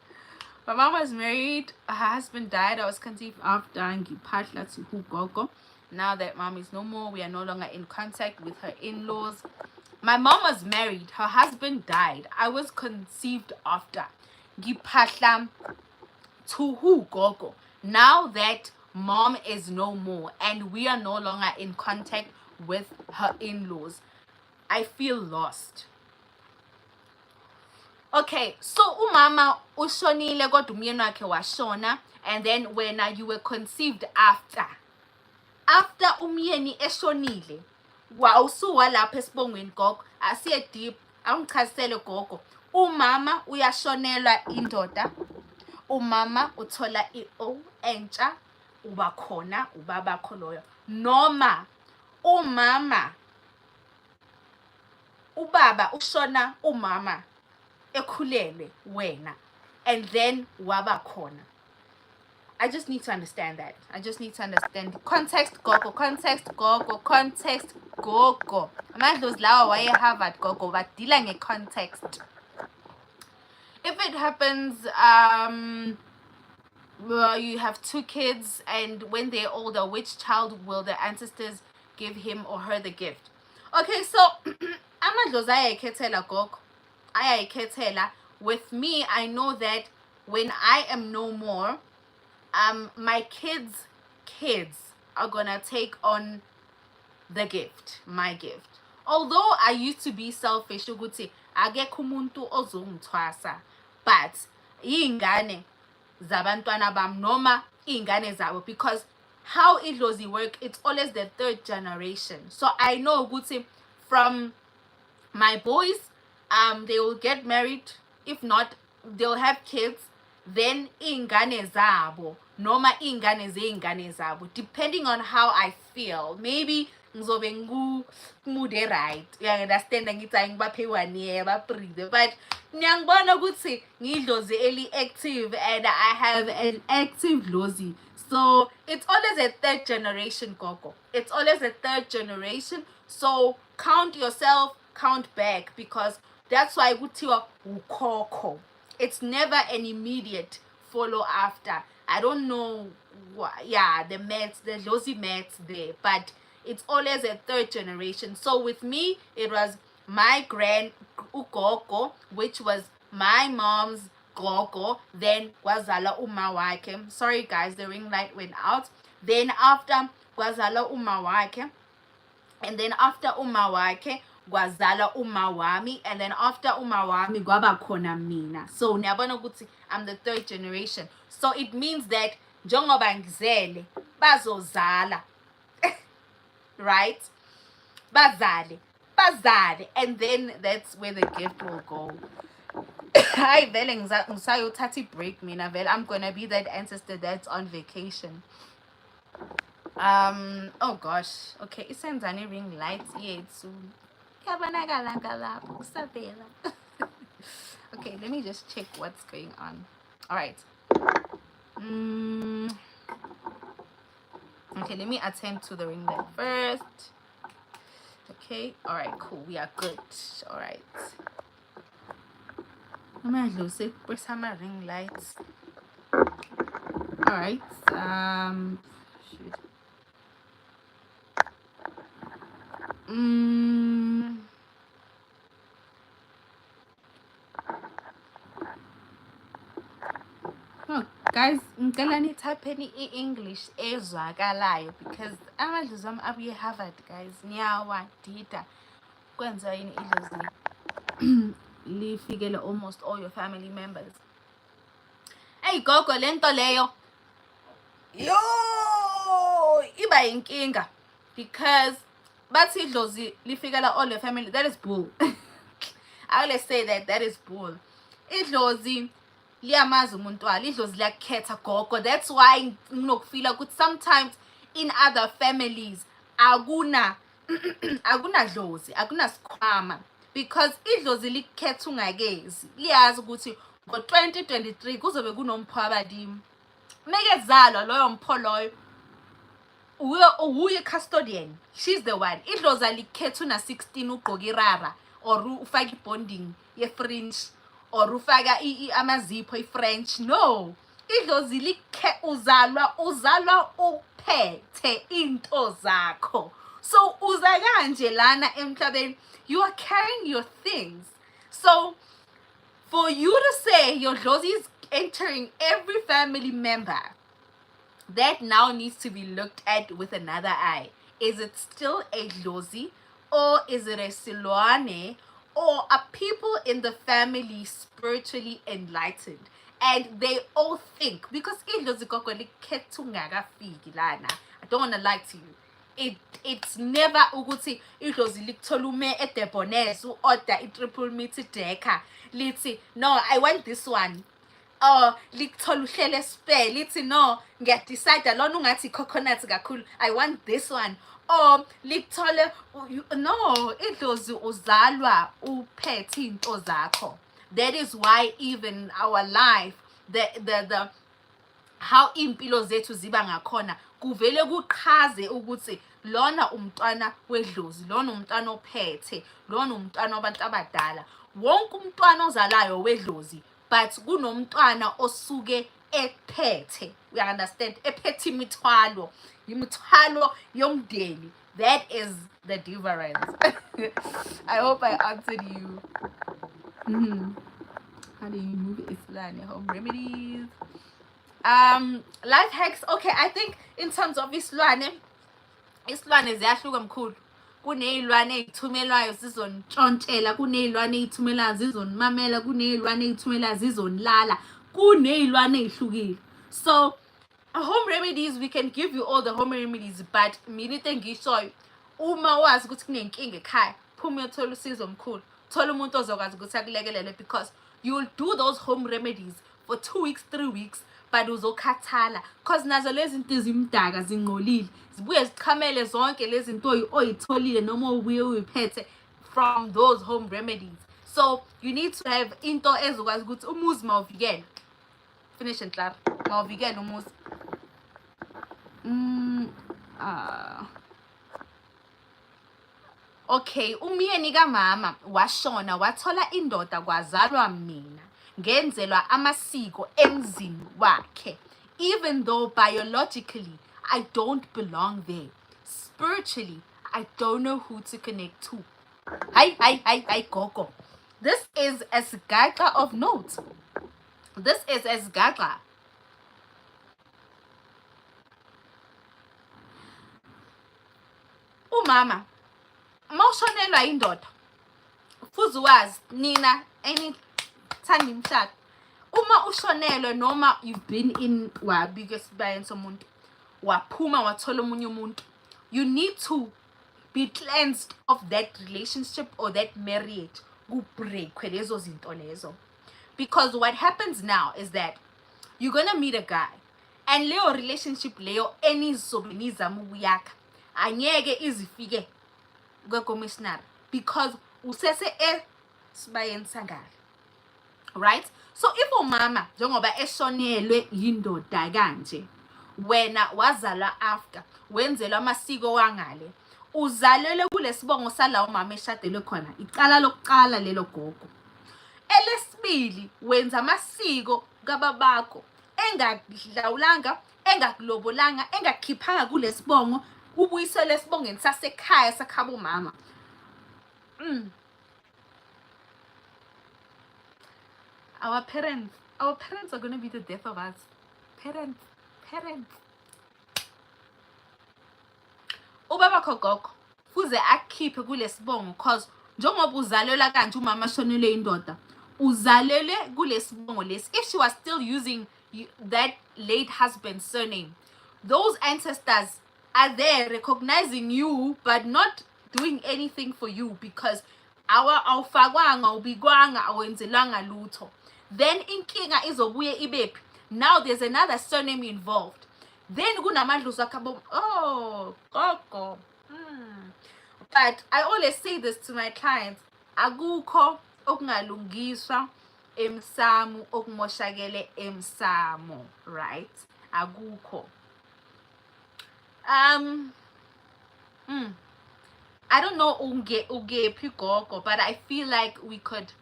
My mom was married, her husband died, I was conceived after ngiphatla to Gogo. Now that mom is no more, we are no longer in contact with her in-laws. My mom was married, her husband died, I was conceived after ngiphatla to Gogo. Now that mom is no more and we are no longer in contact with her in-laws, I feel lost. Okay, so umama ushonile kodwa umyeni wakhe washona, and then when you were conceived after umyeni eshonile, wawusuwa lapha esibongweni Gogo, asiye deep, angichazisele Gogo. Umama uyashonelwa indoda, umama uthola i-O entsha, uba khona ubaba kho loyo, noma umama ubaba ushona umama ekhulelwe wena, and then waba khona. I just need to understand that. I just need to understand context, gogo, context, gogo, context, gogo. Amandlos lawa waye Harvard gogo, but dealing a context. If it happens, well, you have 2 kids, and when they're older, which child will the ancestors give him or her the gift? Okay, so amadlozi ayayikhethela gogo, ayayikhethela. With me, I know that when I am no more, my kids are gonna take on the gift, my gift. Although I used to be selfish ukuthi akekho umuntu ozongithwasa, but iy'ngane zabantwana bam noma iy'ngane zabo, because how idlozi work, it's always the 3rd generation. So I know ukuthi from my boys, they will get married. If not, they'll have kids. Then iy'ngane zabo noma iy'ngane zey'ngane zabo, depending on how I feel. Maybe ngizobe ngumude right, uyangiunderstand, ngithi angibaphe 1 year baphride, but niyangibona ukuthi ngidlozi eli active, and I have an active dlozi. So it's always a 3rd generation, gogo. It's always a 3rd generation. So count yourself, count back, because that's why kuthiwa ukhokho. It's never an immediate follow after. I don't know the maths, the lousy maths there, but it's always a 3rd generation. So with me, it was my ugogo, which was my mom's gogo, then kwazala uma wakhe. Sorry guys, the ring light went out. Then after kwazala uma wakhe, and then after uma wakhe kwazala uma wami, and then after uma wami kwaba khona mina. So niyabona ukuthi I'm the 3rd generation. So it means that njengoba ngizele bazozala, right? Bazale, and then that's where the gift will go. Hi vele ngisayothatha break mina vele. I'm gonna be that ancestor that's on vacation. Oh gosh, okay, isenzani ring lights yethu yabonakala ngalapho kusavela. Okay, let me just check what's going on. All right. Okay, let me attend to the ring light first. Okay, all right, cool, we are good. All right, I'm gonna lose it. Where's my ring lights? All right, shoot. Oh, guys, ngicela nithapheni i-English ezwakalayo, because amadlozi ami abuye Harvard, guys. Niyawadida. Kwenza yini idlozi lifikele almost all your family members. Hey gogo, lento leyo yo iba inkinga, because bathi idlozi lifikela all your family. That is bull. I always say that is bull. Idlozi liyamazi umuntu walo, idlozi liyakhetha gogo. That's why nginokufila ukuthi sometimes in other families akuna dlozi, akuna sikhwama, because idlozi likhetha ungakezi, liyazi ukuthi ngo-2023 kuzobe kunompho abadimi. Mekezalwa loyo mpho loyo uye custodian, she's the one. Idlozi alikhetha una 16 ugqoka irara, or ufaka ibonding ye-French, or ufaka amazipho i-French. No, idlozi uzalwa uphethe into zakho. So uza kanje lana emhlabeni, you are carrying your things. So for you to say your dlozi is entering every family member, that now needs to be looked at with another eye. Is it still a dlozi, or is it a silwane, or are people in the family spiritually enlightened and they all think? Because idlozi gogo likhetha ungakafiki lana. I don't want to lie to you. It's never ukuthi idlozi likuthola ume eDebonese u-order i-triple meat decker lithi no, I want this one. Likuthola uhlele spare lithi no, ngiyadecide lona ungathi coconut kakhulu, I want this one. Or likuthola no, idlozi uzalwa uphethe into zakho. That is why even our life, the how impilo zethu ziba ngakhona kuvele kuqhaze ukuthi lona umntwana wedlozi, lona umntwana ophethe, lona umntwana wabantu abadala. Wonke umntwana ozalayo wedlozi, but kunomntwana osuke ephethe, we understand, ephethe imithwalo yomndeni. That is the difference. I hope I answered you. How do you move Islane? Home remedies. Life hacks. Okay, I think in terms of isilwane ziyahluka mkhulu. Kuneyilwane ezithumelwayo zizontshontshela, kuneyilwane ezithumelayo zizonimamela, kuneyilwane ezithumelayo zizonilala, kuneyilwane ezihlukile. So home remedies, we can give you all the home remedies, but mina ngishoyo uma wazi ukuthi kunenkinga ekhaya, phuma uyothola usizo mkhulu, thola umuntu ozokwazi ukuthi akulekelele, because you will do those home remedies for 2 weeks, 3 weeks, but uzokhathala because nazo lezi zinto ezimdaka zinqolile, zibuye zichamele zonke lezi zinto oyitholile noma ubuye uyiphethe from those home remedies. So you need to have into ezokwazi ukuthi umuzi mawuvikele. Finish and clap. Mawuvikele umuzi. Okay, umyeni kamama washona wathola indoda kwazalwa mina, ngenzelwa amasiko emzini wakhe. Even though biologically I don't belong there, spiritually I don't know who to connect to. Hi, gogo. This is a sgaga of note. This is a sgaga. Umama mawushonelwa indoda, futhi wazi nina enithanda imshado, uma ushonelwe noma you've been in biggest bayeni somuntu waphuma wathola omunye umuntu, you need to be cleansed of that relationship or that marriage, kubreakwe lezo zinto lezo. Because what happens now is that you're gonna meet a guy and leyo relationship leyo enizobe nizama ukuyakha anyeke izifike kwe-commissioner because usese sibayeni sangale, right? So if umama njengoba eshonelwe yindoda kanje, wena wazala after wenzelwa amasiko wangale, uzalelwe kulesibongo sala umama eshadelwe khona, icala lokuqala lelo gogo. Elesibili wenza amasiko kababakho engadlawulanga, engakulobolanga, engakhiphanga kulesibongo, ubuyisele esibongeni sasekhaya sakhaba umama. Our parents are going to be the death of us. Parents. Ubaba gogo fuze akhiphe kulesibongo because njengoba uzalelwa kanje umama shonele indoda, uzalele kulesibongo lesi. If she was still using that late husband's surname, those ancestors are there recognizing you but not doing anything for you because awufakwanga, ubigwanga, awenzelanga lutho. Then inkinga izobuye ibephi. Now there's another surname involved. Then kunamadlozi akabo. Oh, gogo. But I always say this to my clients, akukho okungalungiswa emsamo okumoshakele emsamo, right? Akukho. I don't know uge gogo, but I feel like we could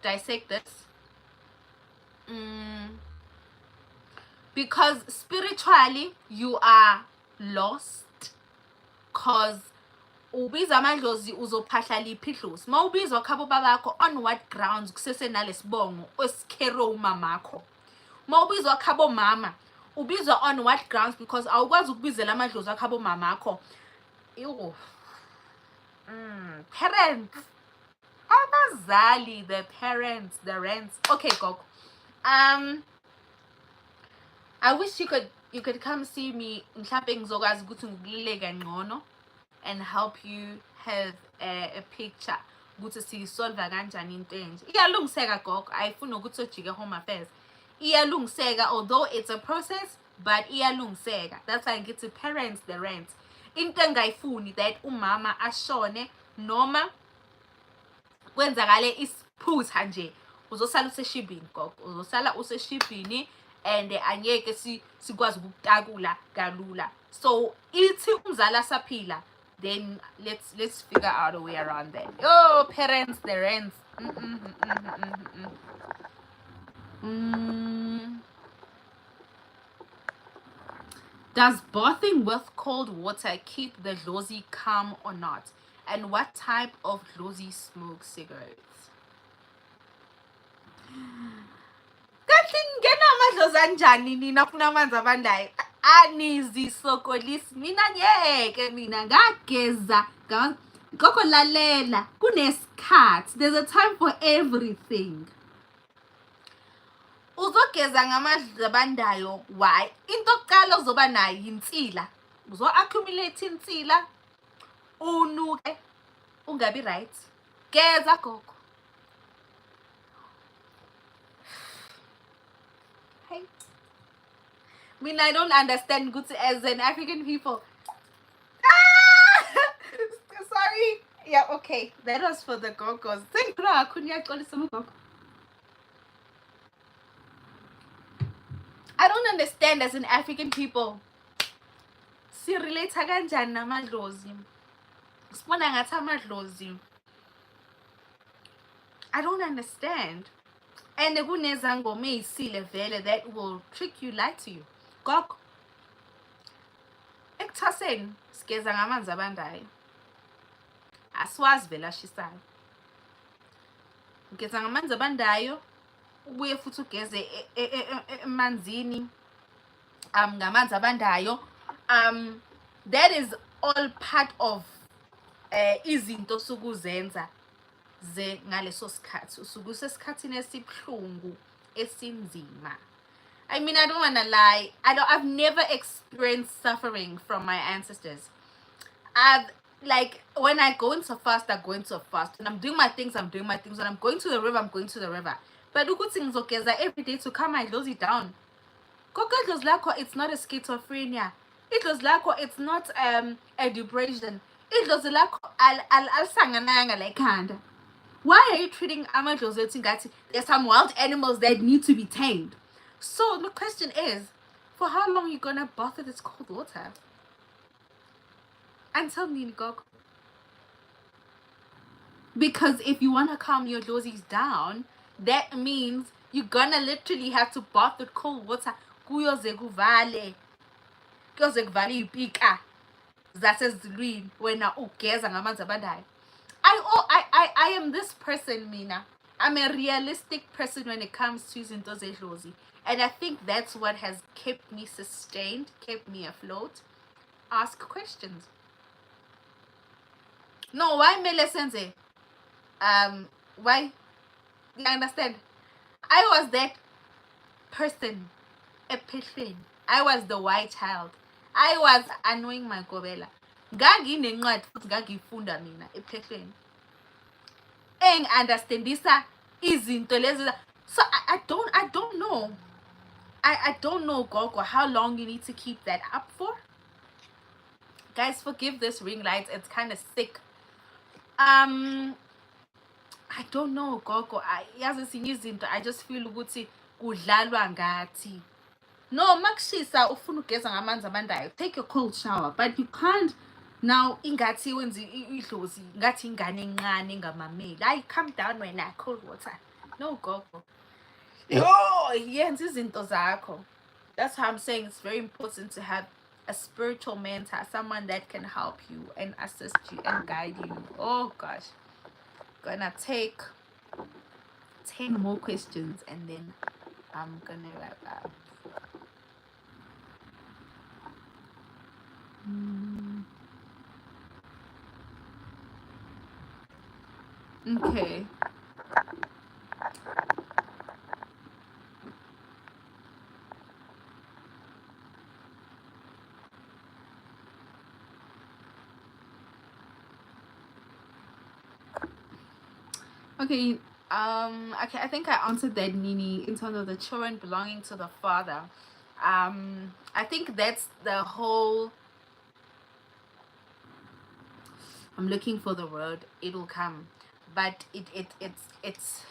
dissect this. Because spiritually you are lost, cause ubiza amadlozi uzophahla liphi idlozi. Mawubizwa khabo babakho on what grounds kusese nalesibongo osikhero umamakho. Mawubizwa khabo mama ubizwa on what grounds because awukwazi ukubizela amadlozi akhabo mamakho. Ew. Parents, abazali, the parents, the rents. Okay, gogo. I wish you could come see me mhlambe ngizokwazi ukuthi ngikuleke ngcono and help you have a picture ukuthi sisolve kanjani into enje. Iyalungiseka gogo, ayifuni ukuthi ojike home affairs. Iyalungiseka, although it's a process, but iyalungiseka. That's why I get to parents the rent. Into engayifuni that umama ashone noma kwenzakale isiphutha nje, uzosala useshibhini gogo, uzosala useshibhini and angeke sikwazi ukutakula kalula. So ithi umzali asaphila, then let's figure out a way around that. Oh, parents, the rents. Does bathing with cold water keep the dlozi calm or not? And what type of dlozi smoke cigarettes? Kanti ngena amadlozi anjani nina funa amanzi abandayo? Anizisokolisi mina, ngeke mina ngageza gogo lalela, kunesikhathi, there's a time for everything. Uzogeza ngamadlozi abandayo, why? Into yokuqala ozoba nayo insila, uzo-accumulate insila, unuke, ungabi right. Geza gogo. Hey, I mean, I don't understand good as an African people. Sorry. Yeah, okay. That was for the gogos. Thank you. I don't understand as an African people. Si relate kanjani namadlozi? Sibona ngathi amadlozi. I don't understand. And kunezangoma eyisile vele that will trick you, lie to you. Gogo. Ekuthaseni sigeza ngamanzi abandayo. Aswazi vele ashisayo. Ugeza ngamanzi abandayo, ubuye futhi ugeze emanzini ngamanzi abandayo. That is all part of izinto sokuzenza ze ngaleso sikhathi. Usuke usesikhathini esibhlungu esinzima. I mean, I don't want to lie. I've never experienced suffering from my ancestors. Like, when I go into a fast, I go into a fast. When I'm doing my things, I'm doing my things. When I'm going to the river, I'm going to the river. But ukuthi ngizogeza every day to calm my dlozi down. Gogo, idlozi lakho, it's not a schizophrenia. Idlozi lakho, it's not a depression. Idlozi lakho alisangananga like khanda. Why are you treating amadlozi ngathi there's some wild animals that need to be tamed? So the question is, for how long are you gonna bath with this cold water? Until nini gogo? Because if you wanna calm your dlozis down, that means you're gonna literally have to bath with cold water. Kuyoze kuvale ipika zasezulwini wena ugeza ngamanzi abandayo. I am this person, mina. I'm a realistic person when it comes to izinto zedlozi. And I think that's what has kept me sustained, kept me afloat. Ask questions. No, why mele senze? Why? You understand? I was that person, a patron. I was the white child. I was annoying my gobela. Ngaginencwadi futhi ngagifunda mina ephehlweni. Understandisa izinto lezi. So I don't know. I don't know, gogo, how long you need to keep that up for. Guys, forgive this ring light. It's kind of sick. I don't know, gogo. I just feel ukuthi kudlalwa ngathi. No, makushisa ufuna ugeza ngamanzi abandayo, take a cold shower, but you can't now ingathi wenza idlozi ngathi ingane encane engamameli. Hayi, calm down wena, cold water. No, gogo. Yenza izinto zakho. That's how I'm saying it's very important to have a spiritual mentor, someone that can help you and assist you and guide you. Oh gosh. Gonna take 10 more questions and then I'm gonna wrap up. Okay. Okay, I think I answered that, Nini, in terms of the children belonging to the father. I think that's the whole, I'm looking for the word, it'll come. but it's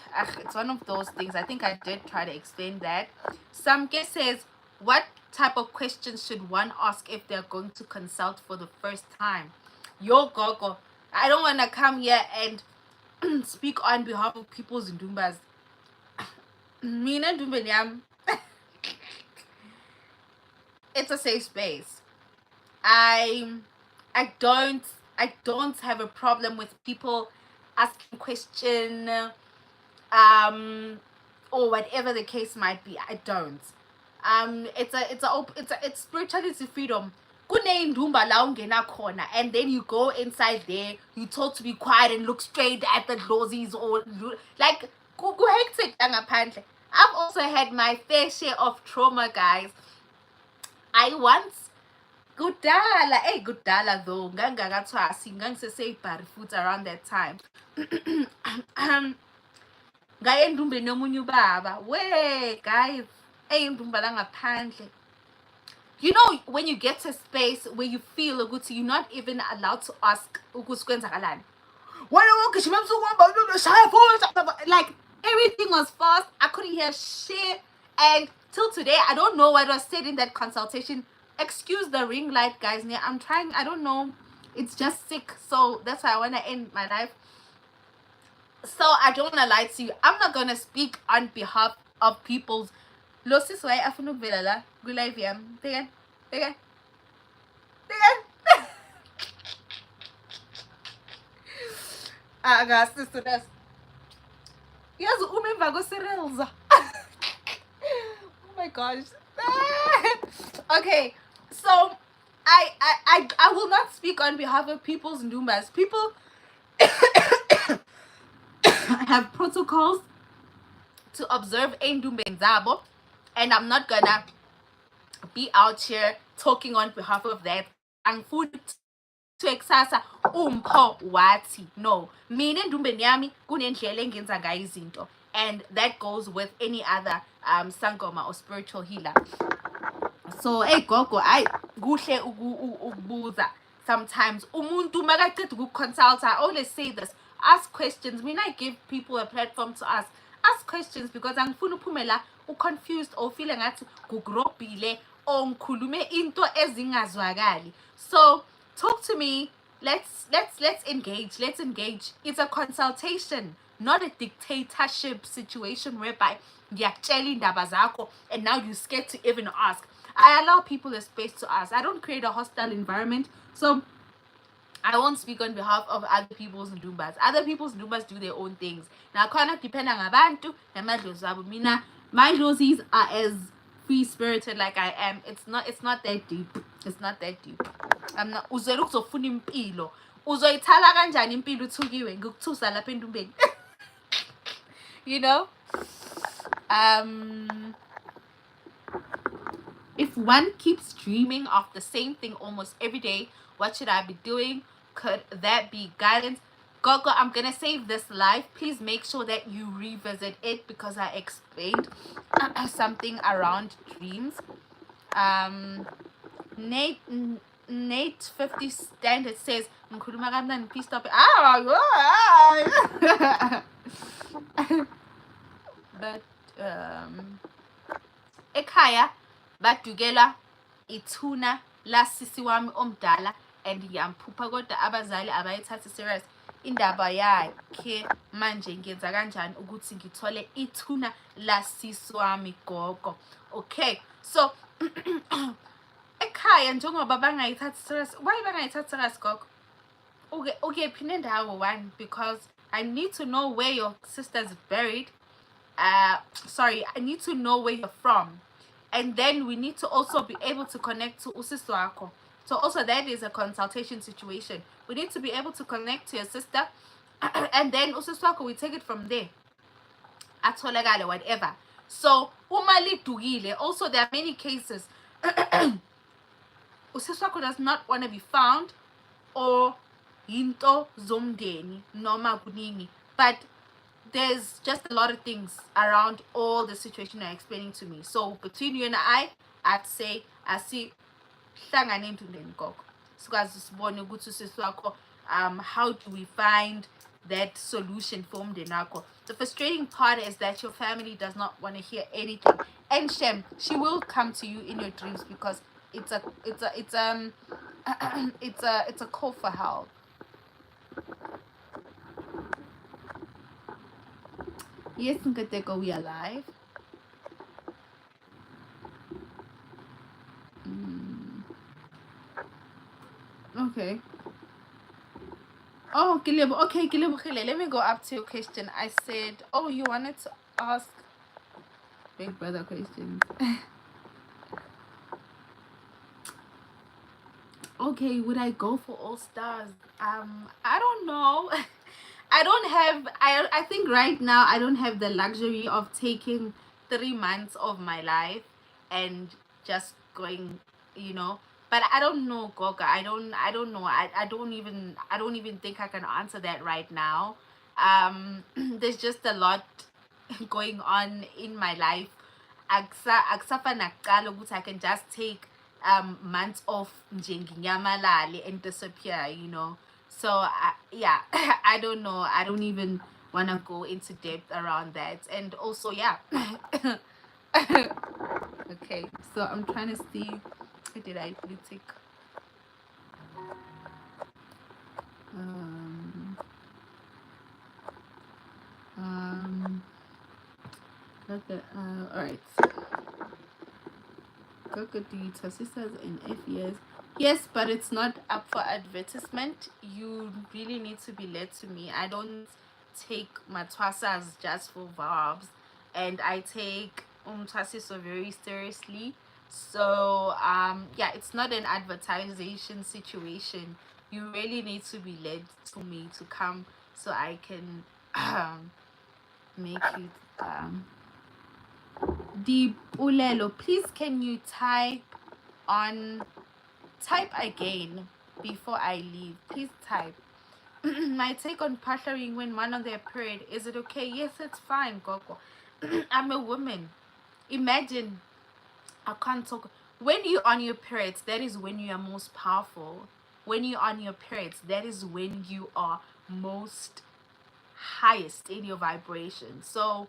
one of those things. I think I did try to explain that. Some guest says, what type of questions should one ask if they're going to consult for the first time? Yo, Gogo, I don't want to come here and speak on behalf of people's ndumbas. Mina Dumbenyam, it's a safe space. I I don't I don't have a problem with people asking question, or whatever the case might be. I don't. It's spirituality freedom. Kuneyindumba la ungena khona, and then you go inside there, you told to be quiet and look straight at the dlozis, or like hectic ngaphandle. I've also had my fair share of trauma, guys. I once kudala though ngangakathwasi ngangiseseyibhari futhi around that time. Ngaye endumbeni yomunye ubaba we guys eyindumba langaphandle. You know, when you get to a space where you feel ukuthi you're not even allowed to ask ukuthi kwenzakalani, like everything was fast. I couldn't hear shit, and till today I don't know what was said in that consultation. Excuse the ring light, guys. I'm trying. I don't know. It's just sick, so that's why I want to end my life. So I don't want to lie to you. I'm not gonna speak on behalf of people's. Losis way afunu velala gulay VM. Tegen. Aga sisters. Yes, umemva go cereals. Oh my gosh. Okay, so I will not speak on behalf of people's ndumbas. People have protocols to observe endumbeni zabo, and I'm not gonna be out here talking on behalf of that. And food to exasa Mpho wathi. No, mina endumbeni yami kunendlela engenza ngayo izinto, and that goes with any other sangoma or spiritual healer. So hey gogo, I kuhle ukubuza. Sometimes umuntu makaqeda ukukonsult, I always say this: ask questions. When I give people a platform to ask questions, because angifuna uphume la confused or feeling ngathi kugrobhile or ngikhulume into ezingazwakali. So talk to me. Let's engage. Let's engage. It's a consultation, not a dictatorship situation whereby ngiyakutshela indaba zakho and now you're scared to even ask. I allow people a space to ask. I don't create a hostile environment. So I won't speak on behalf of other people's ndumbas. Other people's ndumbas do their own things. Now, can't depend on abantu namadlozi abo. Mina, my dlozis are as free spirited like I am. It's not that deep. It's not that deep. I'm not uzoyela ukuzofuna impilo. Uzoyithala kanjani impilo uthukiwe ngikuthusa lapha endumbeni. You know? If one keeps dreaming of the same thing almost every day, what should I be doing? Could that be guidance? Gogo, I'm gonna save this live. Please make sure that you revisit it because I explained something around dreams. Nate 50 Standard says, please stop it. But ekhaya badugela ithuna la sisi wami omdala, and ngiyamphupha kodwa abazali abayithathi serious indaba yakhe. Manje ngenza kanjani ukuthi ngithole ithuna la sisi wami gogo? Okay, so ekhaya njengoba bangayithathi serious. Why bangayithathi serious gogo? Okay, phinde ndawo one, because I need to know where your sister's buried. Sorry, I need to know where you're from. And then we need to also be able to connect to usisi wako. So also that is a consultation situation. We need to be able to connect to your sister, and then usisi wako, we take it from there. Atholakale, whatever. So umali dugile. Also, there are many cases usisi wako does not want to be found, or yinto zomdeni noma kunini, but there's just a lot of things around all the situation you're explaining to me. So between you and I'd say hlangane endundeni gogo sikwazi sibone ukuthi usisi wakho, how do we find that solution for umdenako. The frustrating part is that your family does not want to hear anything. And Shem, she will come to you in your dreams because it's a call for help. Yes, Nkateko, we are live. Okay. Oh, Kilebo. Okay, Kilebo, let me go up to your question. I said, oh, you wanted to ask Big Brother questions. Okay, would I go for All Stars? I don't know. I think right now I don't have the luxury of taking 3 months of my life and just going, you know. But I don't know, Goga. I don't know. I don't even think I can answer that right now. There's just a lot going on in my life. Akusafana nakuqala ukuthi I can just take months off nje nginyamalale and disappear, you know. So yeah, I don't know. I don't even want to go into depth around that. And also, yeah. Okay, so I'm trying to see. Did I take? Um, okay. All right. Cocoa sisters in FES. Yes, but it's not up for advertisement. You really need to be led to me. I don't take matwasas just for vibes, and I take so very seriously. So yeah, it's not an advertisation situation. You really need to be led to me to come so I can make you Deep Ulelo, please can you type again before I leave? Please type. My take on partnering when one on their period. Is it okay? Yes, it's fine, Gogo. I'm a woman. Imagine I can't talk. When you're on your periods, that is when you are most powerful. When you're on your periods, that is when you are most highest in your vibration. So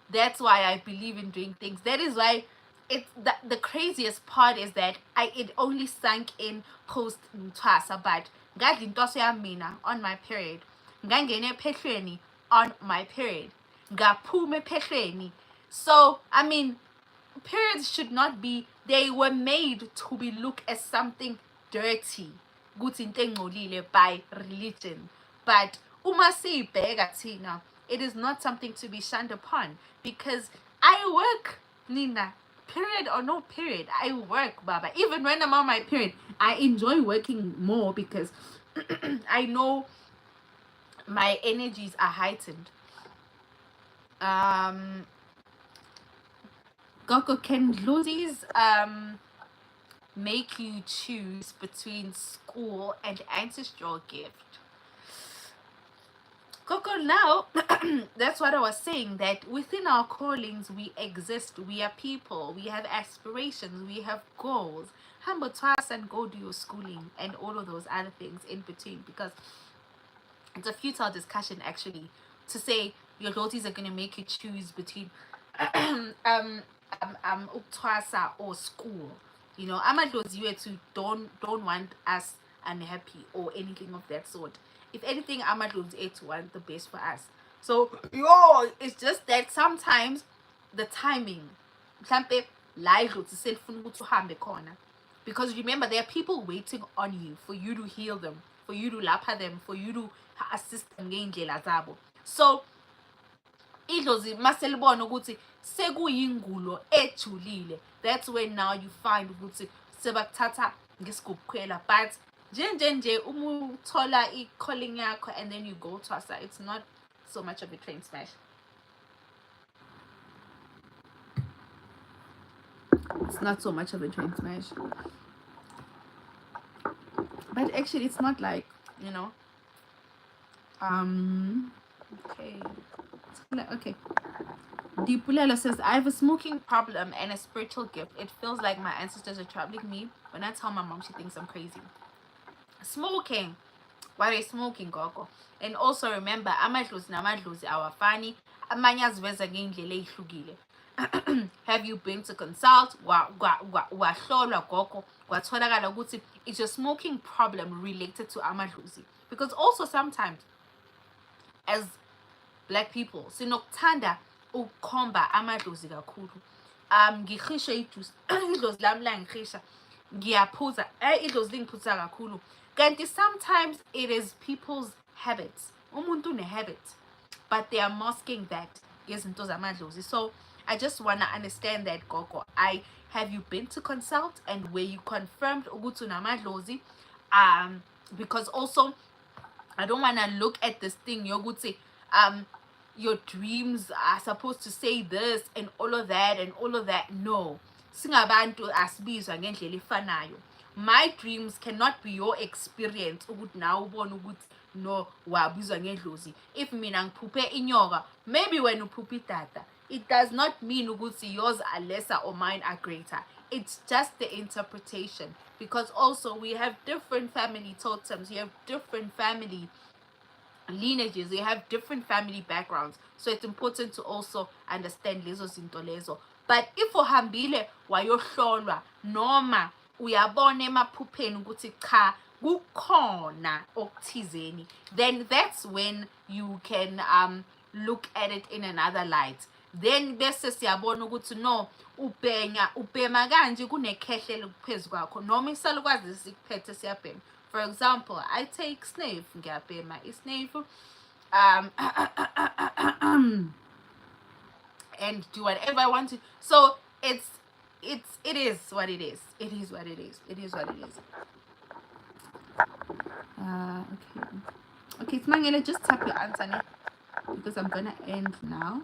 that's why I believe in doing things. That is why it's the craziest part is that it only sank in post Mtwasa, but ngadla intoso yamina on my period. Ngangena ephehlweni on my period. Ngaphuma ephehlweni. So I mean, periods should not be, they were made to be looked as something dirty, kuthi into engcolile by religion. But uma siyibheka thina, it is not something to be shunned upon because I work, Nina, period or no period, I work, Baba. Even when I'm on my period, I enjoy working more because I know my energies are heightened. Goko, can Lodi's make you choose between school and ancestral gift? Coco, now that's what I was saying, that within our callings we exist, we are people, we have aspirations, we have goals. Humble twice and go do your schooling and all of those other things in between, because it's a futile discussion actually to say your daughters are going to make you choose between uktwasa or school. You know, amadlozi don't want us unhappy or anything of that sort. If anything, amadlozi want the best for us. So it's just that sometimes the timing, because remember there are people waiting on you for you to heal them, for you to lapha them, for you to assist them. So idlozi maselibona ukuthi sekuyingulo ejulile, that's when now you find ukuthi sebakuthatha ngesigubhukhwela. But nje uma uthola i-calling yakho and then you go to us, it's not so much of a train smash. It's not so much of a train smash. But actually it's not like, you know, okay. Dipulelo says, I have a smoking problem and a spiritual gift. It feels like my ancestors are troubling me. When I tell my mom, she thinks I'm crazy. Smoking. what is smoking gogo. And also remember, amadlozi namadlozi awafani, amanye aziveza ngendlela ezihlukile. Have you been to consult? Wahlolwa gogo, kwatholakala ukuthi it's a smoking problem related to amadlozi. Because also sometimes as black people sinokuthanda ukukhomba amadlozi kakhulu. Ngikhishe ijuice idlozi lami la ngikhisha ngiyaphuza idlozi lingiphuza kakhulu, kanti sometimes it is people's habits. Umuntu une-habit but they are masking that ngezinto zamadlozi. So I just want to understand that gogo. Have you been to consult and were you confirmed ukuthi unamadlozi? Because also I don't want to look at this thing yokuthi your dreams are supposed to say this and all of that and all of that. No, singabantu asibizwa ngendlela efanayo. My dreams cannot be your experience ukuthi nawe ubone ukuthi no wabizwa ngendlozi. If mina ngiphuphe inyoka, maybe when uphuphe itata, it does not mean ukuthi yours are lesser or mine are greater. It's just the interpretation, because also we have different family totems, we have different family lineages, they have different family backgrounds, so it's important to also understand lezo zinto lezo. But if uhambile wayohlolwa noma uyabona emaphupheni ukuthi cha kukhona okuthizeni, then that's when you can look at it in another light. Then bese siyabona ukuthi no ubhema kanje kunekhehlelo kuphezu kwakho noma isalukwazi sikuphethe siyabhema. For example, I take snave, ngiyabhema isnave, and do whatever I want to. So it is what it is. It is what it is. It is what it is. Okay, it's Mangele, just tap your answer now, because I'm gonna end now.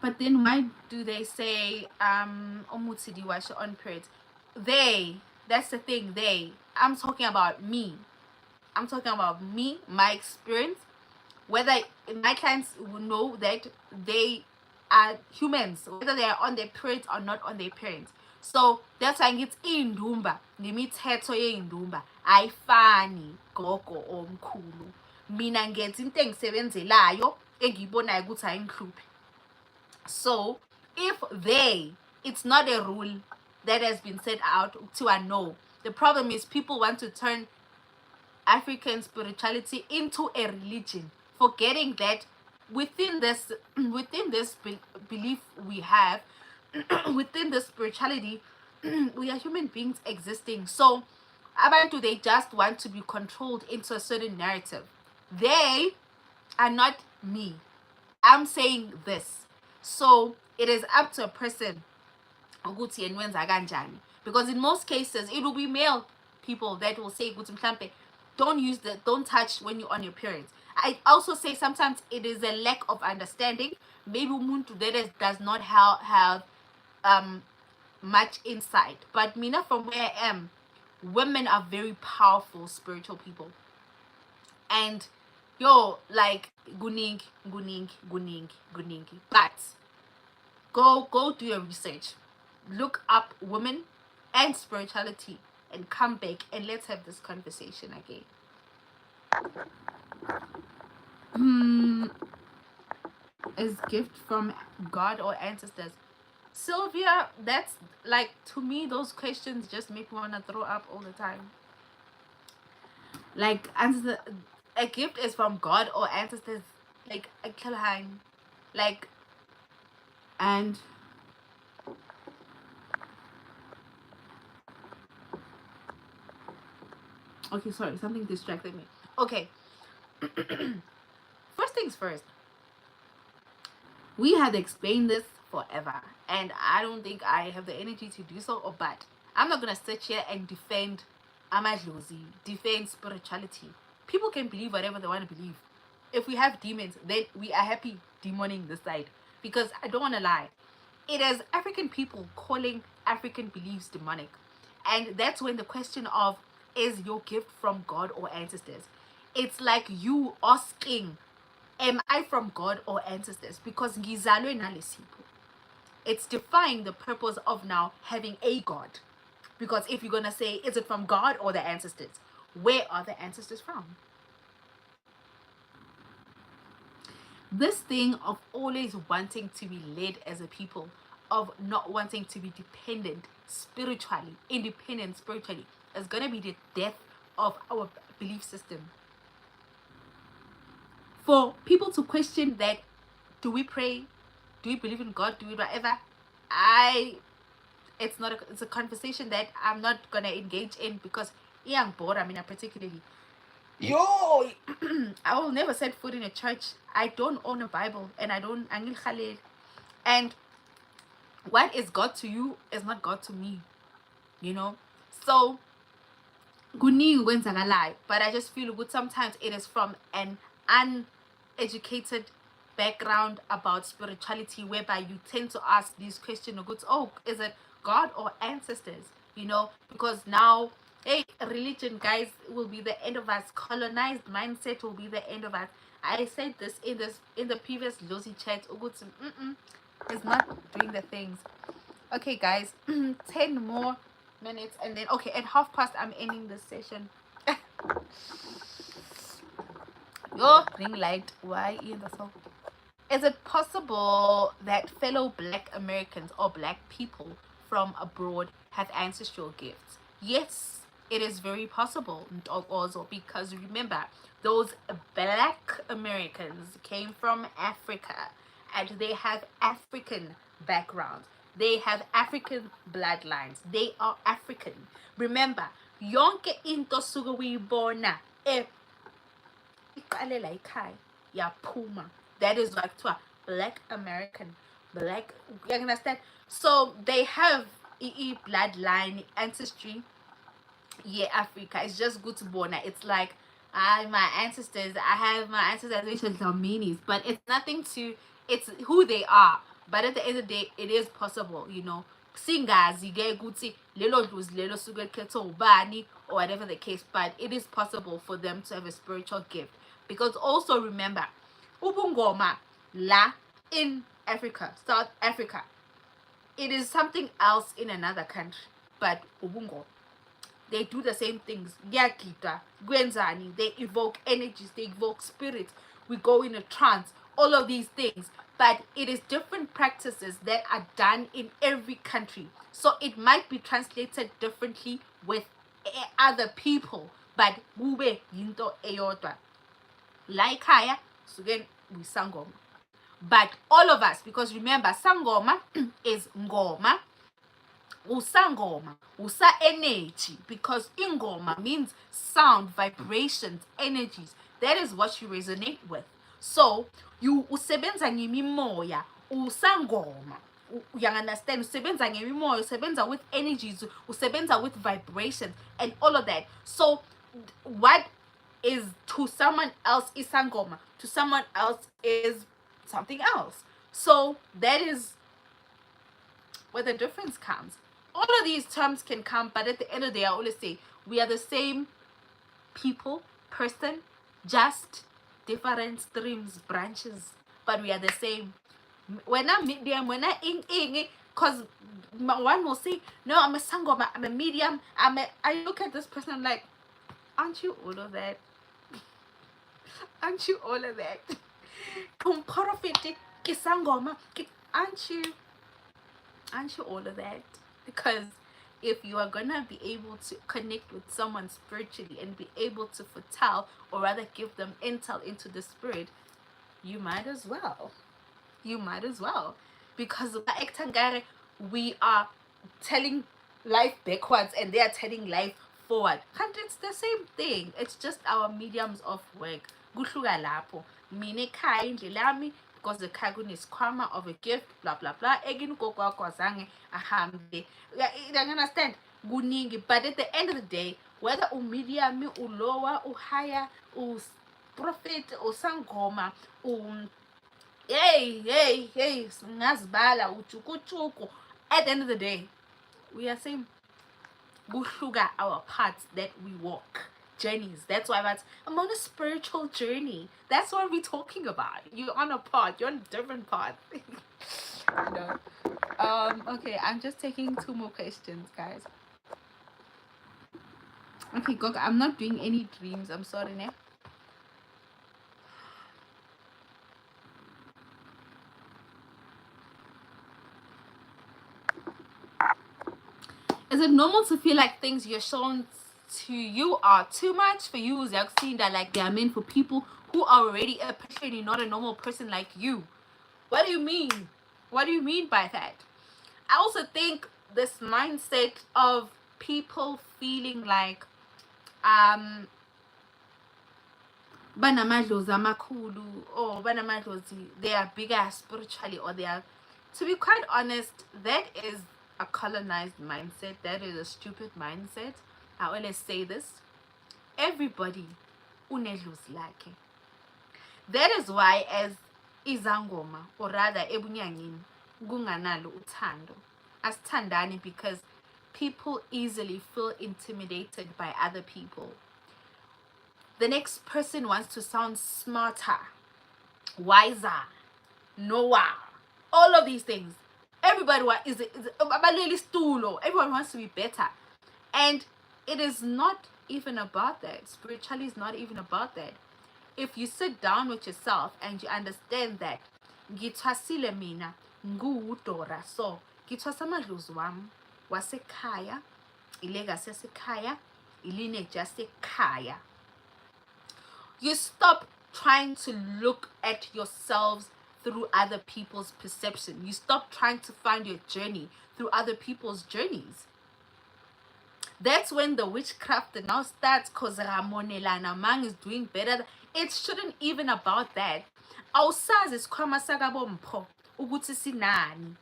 But then why do they say Omutidi wash on periods? That's the thing, I'm talking about me. I'm talking about me, my experience. Whether my clients will know that they are humans, whether they are on their periods or not on their periods. So that's why it's indumba. Nimithetho yeindumba ayifani gogo omkhulu. Mina ngenza into engisebenzelayo engiyibonayo ukuthi ayingihluphi. So if it's not a rule that has been set out to a no. The problem is people want to turn African spirituality into a religion, forgetting that within this belief we have, within this spirituality, we are human beings existing. So abantu, they just want to be controlled into a certain narrative. They are not me. I'm saying this. So it is up to a person ukuthi yenwenza kanjani, because in most cases it will be male people that will say ukuthi mhlambe don't touch when you're on your periods. I also say sometimes it is a lack of understanding. Maybe umuntu that does not have much insight. But mina, from where I am, women are very powerful spiritual people, and like guning. But go do your research, look up women and spirituality, and come back and let's have this conversation again. Is gift from God or ancestors? Sylvia, that's like, to me, those questions just make me want to throw up all the time. Like, a gift is from God or ancestors, like a Kelheim, like, and okay, sorry, something distracted me. Okay. First things first, we had explained this forever, and I don't think I have the energy to do so, but I'm not gonna sit here and defend amadlozi, defend spirituality. People can believe whatever they want to believe. If we have demons, then we are happy demoning the side, because I don't want to lie, it is African people calling African beliefs demonic. And that's when the question of, is your gift from God or ancestors? It's like you asking, am I from God or ancestors? Because ngizalwe nalesipho. It's defying the purpose of now having a God. Because if you're gonna say, is it from God or the ancestors? Where are the ancestors from? This thing of always wanting to be led as a people, of not wanting to be dependent spiritually, independent spiritually, is going to be the death of our belief system. For people to question that, do we pray? Do we believe in God? Do we whatever? It's a conversation that I'm not going to engage in because I'm bored. I mean, particularly. Yo, I will never set foot in a church. I don't own a Bible, and I don't Angel Khalil. And what is God to you is not God to me, you know. So kuningi kwenzakalayo, but I just feel good sometimes it is from an uneducated background about spirituality, whereby you tend to ask these questions, oh, is it God or ancestors, you know, because now, hey, religion, guys, will be the end of us. Colonized mindset will be the end of us. I said this in the previous Losi chat. It's not doing the things. Okay, guys, 10 more minutes, and then okay, at past I'm ending this session. Your ring light, why in the soul? Is it possible that fellow Black Americans or Black people from abroad have ancestral gifts? Yes, it is very possible also, because remember, those Black Americans came from Africa and they have African background. They have African bloodlines. They are African. Remember, yonke into suke uyibona iqalela ekhaya yaphuma. That is like to a Black American, Black, you understand? So they have bloodline, ancestry. Yeah, Africa. It's just good to born. It's like my ancestors. I have my ancestors are meanies, but it's nothing to. It's who they are. But at the end of the day, it is possible, you know. Singazi ke ukuthi lelo dluzi lelo suke likhethe ubani or whatever the case, but it is possible for them to have a spiritual gift, because also remember, ubungoma la in Africa, South Africa, it is something else in another country, but ubungoma, they do the same things. Yakita, Gwenzani, they evoke energies, they evoke spirits. We go in a trance, all of these things. But it is different practices that are done in every country. So it might be translated differently with other people. But ube yinto eyodwa. Like haya, so again we sangoma. But all of us, because remember, sangoma is ngoma. Usangoma, usa energy, because ingoma means sound, vibrations, energies. That is what you resonate with. So you usebenza ngemimoya, usangoma. You understand? Usebenza ngemimoya, usebenza with energies, usebenza with vibrations and all of that. So what is to someone else isangoma, to someone else is something else. So that is where the difference comes. All of these terms can come, but at the end of the day, I always say we are the same people, person, just different streams, branches, but we are the same. When I meet them, when I because one will say, no, I'm a sangoma, I'm a medium, I look at this person, I'm like, aren't you all of that? Aren't you all of that? Aren't you all of that? Because if you are gonna be able to connect with someone spiritually and be able to foretell, or rather give them intel into the spirit, you might as well. You might as well. Because we are telling life backwards and they are telling life forward. And it's the same thing. It's just our mediums of work. Kuhluka lapho. Mina ekhaya indlela yami, because the kagun is karma of a gift, blah blah blah. Egin kokwa kwazange ahambe. You understand? Kuningi. But at the end of the day, whether medium, lower, higher, prophet, sangoma, hey, ngazibala uchukuchuku. At the end of the day, we are same. Kuhluka our paths that we walk, journeys. That's why I'm on a spiritual journey. That's what we're talking about. You're on a path. You're on a different path. You know. Okay, I'm just taking 2 more questions, guys. Okay, Gog, I'm not doing any dreams. I'm sorry, ne? Is it normal to feel like things you're shown to you are too much for you? You've seen that like they are meant for people who are already apparently not a normal person like you. What do you mean? What do you mean by that? I also think this mindset of people feeling like banamadlozi amakhulu or banamadlozi, they are bigger spiritually, or they are, to be quite honest, that is a colonized mindset. That is a stupid mindset. I always say this, everybody unedlozi lakhe. That is why as izangoma, or rather ebunyangini, kunganalo uthando, asithandani, because people easily feel intimidated by other people. The next person wants to sound smarter, wiser, Noah, all of these things. Everybody everyone wants to be better. And it is not even about that. Spiritually is not even about that. If you sit down with yourself and you understand that ngithwasile mina nguwudora, so ngithwasa amadlozi wami wasekhaya, ilegacy yasekhaya, ilineage yasekhaya, you stop trying to look at yourselves through other people's perception. You stop trying to find your journey through other people's journeys. That's when the witchcraft now starts, because Ramonelana Mang is doing better. It shouldn't even about that. Awusazi isikhwama sakabo Mpho ukuthi sinani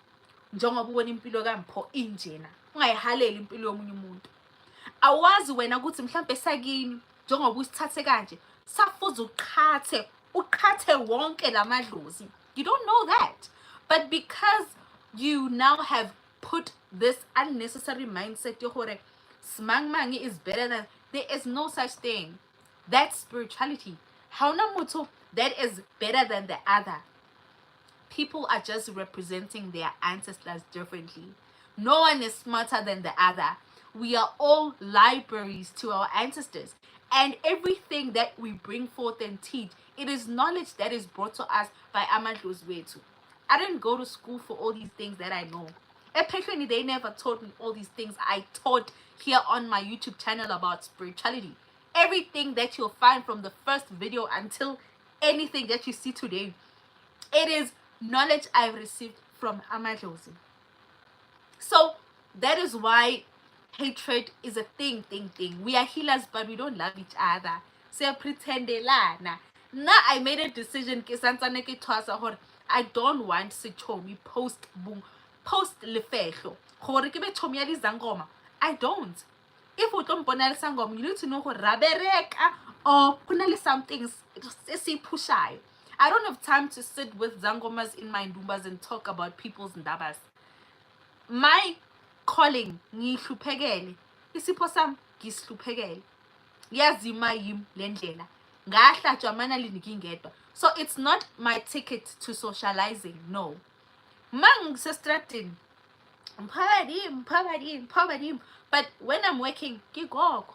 njengoba ubona impilo kaMpho injena, ungayihaleli impilo yomunye umuntu. Awazi wena ukuthi mhlambe sakini njengoba usithathe kanje safuze uqhathe wonke lamadlozi. You don't know that. But because you now have put this unnecessary mindset yehore smangmangi is better than, there is no such thing. That's spirituality. Hauna muthu that is better than the other. People are just representing their ancestors differently. No one is smarter than the other. We are all libraries to our ancestors. And everything that we bring forth and teach, it is knowledge that is brought to us by amadlozi wethu. I didn't go to school for all these things that I know. Especially they never taught me all these things I taught here on my YouTube channel about spirituality. Everything that you'll find from the first video until anything that you see today, it is knowledge I've received from amadlozi. So that is why hatred is a thing. We are healers, but we don't love each other. So pretendelana. Now I made a decision. I don't want Sichomi post lefehlo. I don't. If we don't bonal sangom, you need to know rabereka or punali some things. Pushay. I don't have time to sit with zangomas in my ndumbas and talk about people's ndabas. My calling ngihluphekele, isipho sami ngisihluphekele, yazima yimi lendlela ngahlatshwa manali ngingedwa. So it's not my ticket to socializing, no. Mangisestratini mphakathi, but when I'm working ngigoko,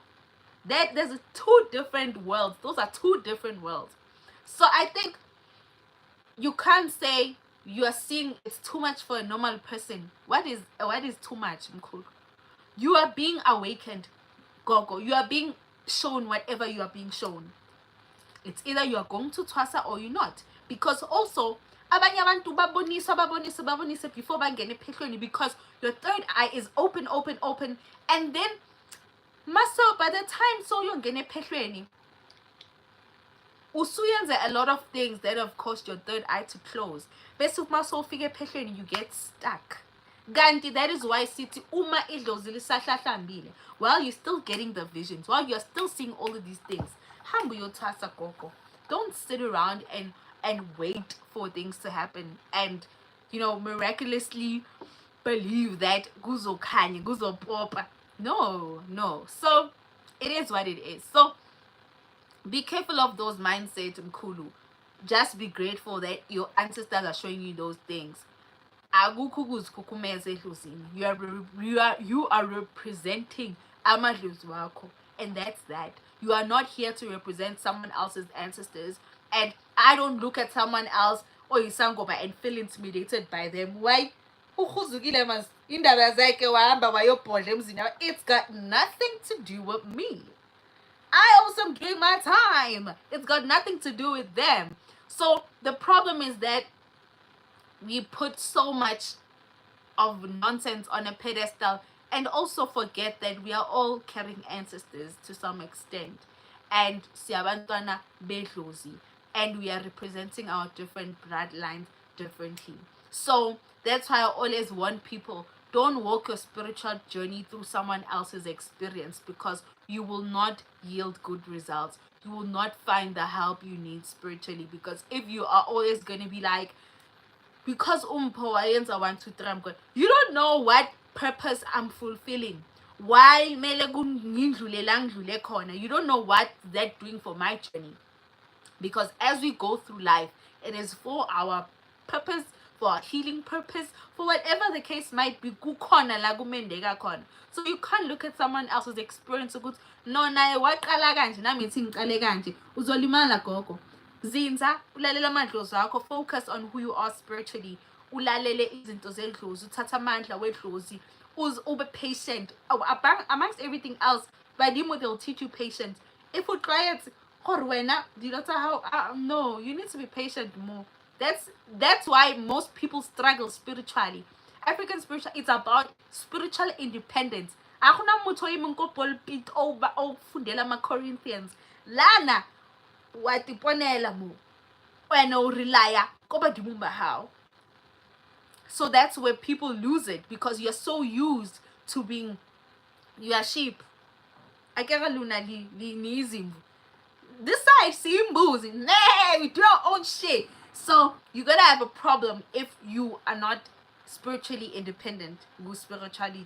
that there's two different worlds. Those are two different worlds. So I think you can't say you are seeing it's too much for a normal person. What is too much, Mkhulu? You are being awakened, Gogo. You are being shown whatever you are being shown. It's either you are going to Twasa or you're not. Because also, abanye abantu babonisa before bangene phehlweni, because your third eye is open, and then maso by the time so yongene phehlweni, usuyenza a lot of things that have caused your third eye to close. Bese maso ufike phehlweni, you get stuck. Ganti, that is why sithi uma idlozi lisahlahlambile, while you're still getting the visions, while you're still seeing all of these things, hambu yothatha gogo. Don't sit around and wait for things to happen and, you know, miraculously believe that kuzokhanya kuzopopa. No. So it is what it is. So be careful of those mindsets, Mkhulu. Just be grateful that your ancestors are showing you those things. You are representing amadlozi wakho, and that's that. You are not here to represent someone else's ancestors, and I don't look at someone else or Isangoma and feel intimidated by them. Why? It's got nothing to do with me. I also gave my time. It's got nothing to do with them. So the problem is that we put so much of nonsense on a pedestal and also forget that we are all carrying ancestors to some extent. And siyabantwana bedlozi, and we are representing our different bloodlines differently. So that's why I always warn people, don't walk your spiritual journey through someone else's experience, because you will not yield good results. You will not find the help you need spiritually, because if you are always going to be like, because Mpho wayenza 1 2 3 I'm good, you don't know what purpose I'm fulfilling. Why mele ngindlule khona? You don't know what that's doing for my journey. Because as we go through life, it is for our purpose, for our healing purpose, for whatever the case might be. Kukhona la kumendeka khona. So you can't look at someone else's experience ukuthi no naye waqala kanje nami ngithi ngiqale kanje uzolimala gogo. Zinza ulalela amadlozi akho, focus on who you are spiritually. Ulalele izinto zedlozi, uthatha amandla wedlozi, ube patient. Amongst everything else, badimo they'll teach you patience. If you try it, no, you need to be patient more. That's why most people struggle spiritually. African spiritual, it's about spiritual independence. Akuna mutho imunko pulpit ofundela ama Corinthians. Lana watiponela mo. Wena urelaya koba dimumba how. So that's where people lose it, because you're so used to being, you are sheep. Akera luna li nizimbu. This side simbuzi. Nah, we do our own shit. So you're gonna have a problem if you are not spiritually independent with spirituality.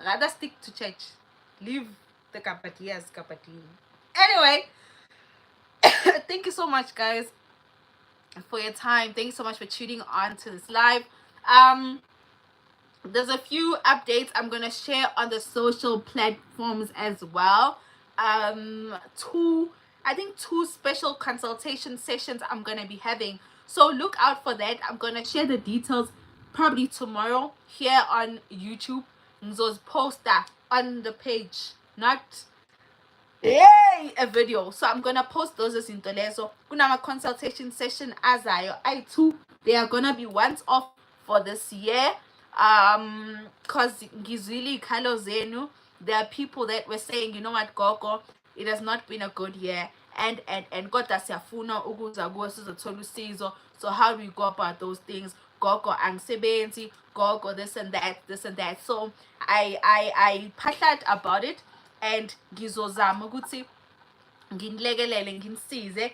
Rather stick to church. Leave the kapatias kapati. Anyway, thank you so much, guys, for your time. Thank you so much for tuning on to this live. There's a few updates I'm gonna share on the social platforms as well. Two special consultation sessions I'm gonna be having, so look out for that. I'm gonna share the details probably tomorrow here on YouTube. Nzo's poster on the page, not a video. So I'm gonna post those as intolezo. Kunama consultation session azayo. They are gonna be once off for this year. Cause ngizwile ikhalo zenu. There are people that were saying, you know what, Gogo, it has not been a good year, and kodwa siyafuna ukuza kuwe sizothola usizo. So how do we go about those things? Gogo angisebenzi, Gogo this and that. So I passionate about it, and ngizozama ukuthi nginilekelele nginisize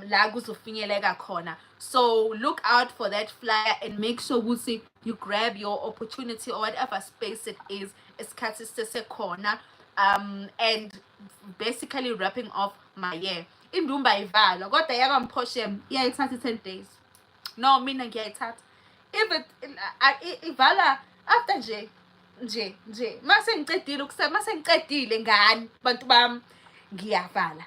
la kuzofinyeleka khona. So look out for that flyer and make sure ukuthi you grab your opportunity or whatever space it is. Isikhathi sesekhona. And basically wrapping off my year. Indumba ivala kodwa yaka Mpho shem iyayithatha 10 days. No, mina ngiyayithatha. If it ivala after nje mase ngiqedile ngani bantu bami ngiyavala.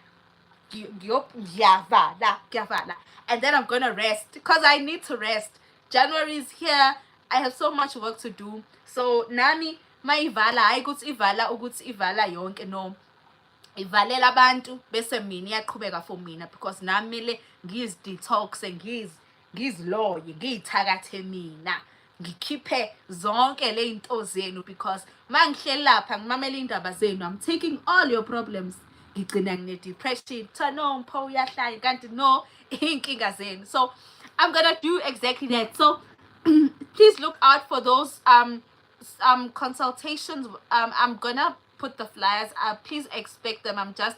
Ngiyavala. And then I'm gonna rest, because I need to rest. January is here. I have so much work to do. So nami mayivala hayi ukuthi ivala yonke, no. Ivalela abantu bese mina iyaqhubeka for mina, because nami mele ngizidetoxe, ngizloye, ngiyithakathe mina, ngikhiphe zonke le zinto zenu, because mangihleli lapha ngimamela indaba zenu, I'm taking all your problems. Ngigcina ngine depression. No, Mpho uyahlanya kanti no inkinga zenu. So I'm gonna do exactly that. So please look out for those consultations. I'm gonna put the flyers up. Please expect them. I'm just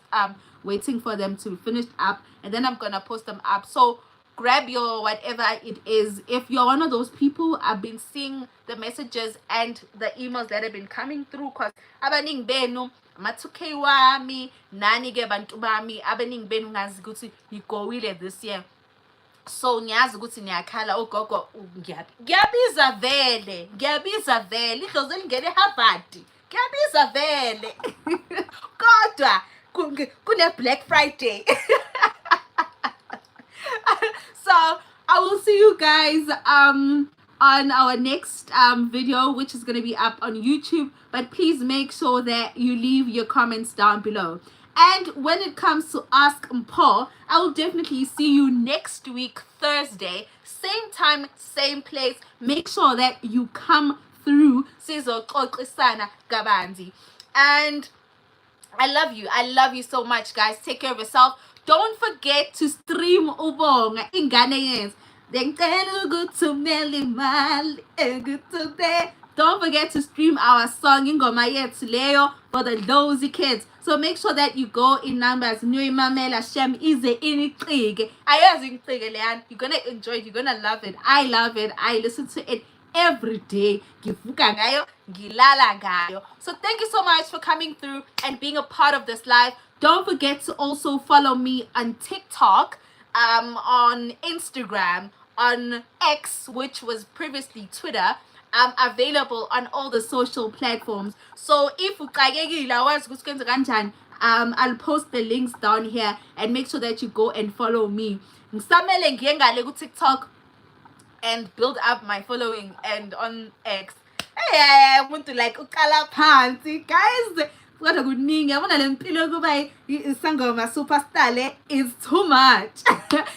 waiting for them to finish up, and then I'm gonna post them up. So grab your whatever it is. If you're one of those people, I've been seeing the messages and the emails that have been coming through, because abaning benu mathuke wami nani ke bantu bami abaning benu ngazi ukuthi ngigowile this year. So ngiyazi ukuthi niyakhala ogogo ngiyabiza vele idlozi elingene eHarvard, ngiyabiza vele kodwa kune Black Friday. So I will see you guys on our next video, which is going to be up on YouTube. But please make sure that you leave your comments down below. And when it comes to Ask Mpho, I will definitely see you next week, Thursday, same time, same place. Make sure that you come through. Sizoxoxisana kabanzi. And I love you. I love you so much, guys. Take care of yourself. Don't forget to stream Ubonga in Ghanaians. Then good to Melly Mali, good to there. Don't forget to stream our song in Leo for the nosy kids. So make sure that you go in numbers. You're gonna enjoy it. You're gonna love it. I love it. I listen to it every day. Ngivuka ngayo, ngilala ngayo. So thank you so much for coming through and being a part of this live. Don't forget to also follow me on TikTok, on Instagram, on X, which was previously Twitter. I'm available on all the social platforms. So if I'll post the links down here and make sure that you go and follow me. TikTok and build up my following, and on X. Hey, I want to like ukala phansi, guys. Kodwa kuningi yabona le mpilo kuba isangoma superstar le is too much.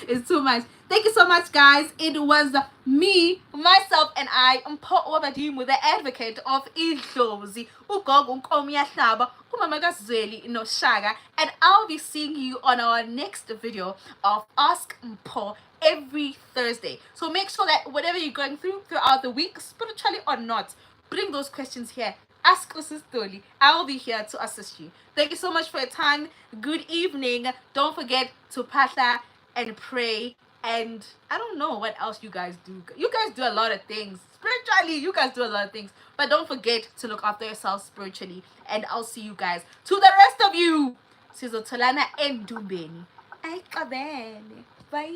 It's too much. Thank you so much, guys. It was me, myself, and I, Mpho Wabadimu, the advocate of Idlozi, Ugogo Nkomi Yahlaba, Umama kaZweli no Shaga, and I'll be seeing you on our next video of Ask Mpho every Thursday. So make sure that whatever you're going through throughout the week, spiritually or not, bring those questions here. Ask us story. I will be here to assist you. Thank you so much for your time. Good evening. Don't forget to pasha and pray. And I don't know what else you guys do. You guys do a lot of things. Spiritually, you guys do a lot of things. But don't forget to look after yourselves spiritually. And I'll see you guys. To the rest of you, Sizotolana and Dumbeni. Bye.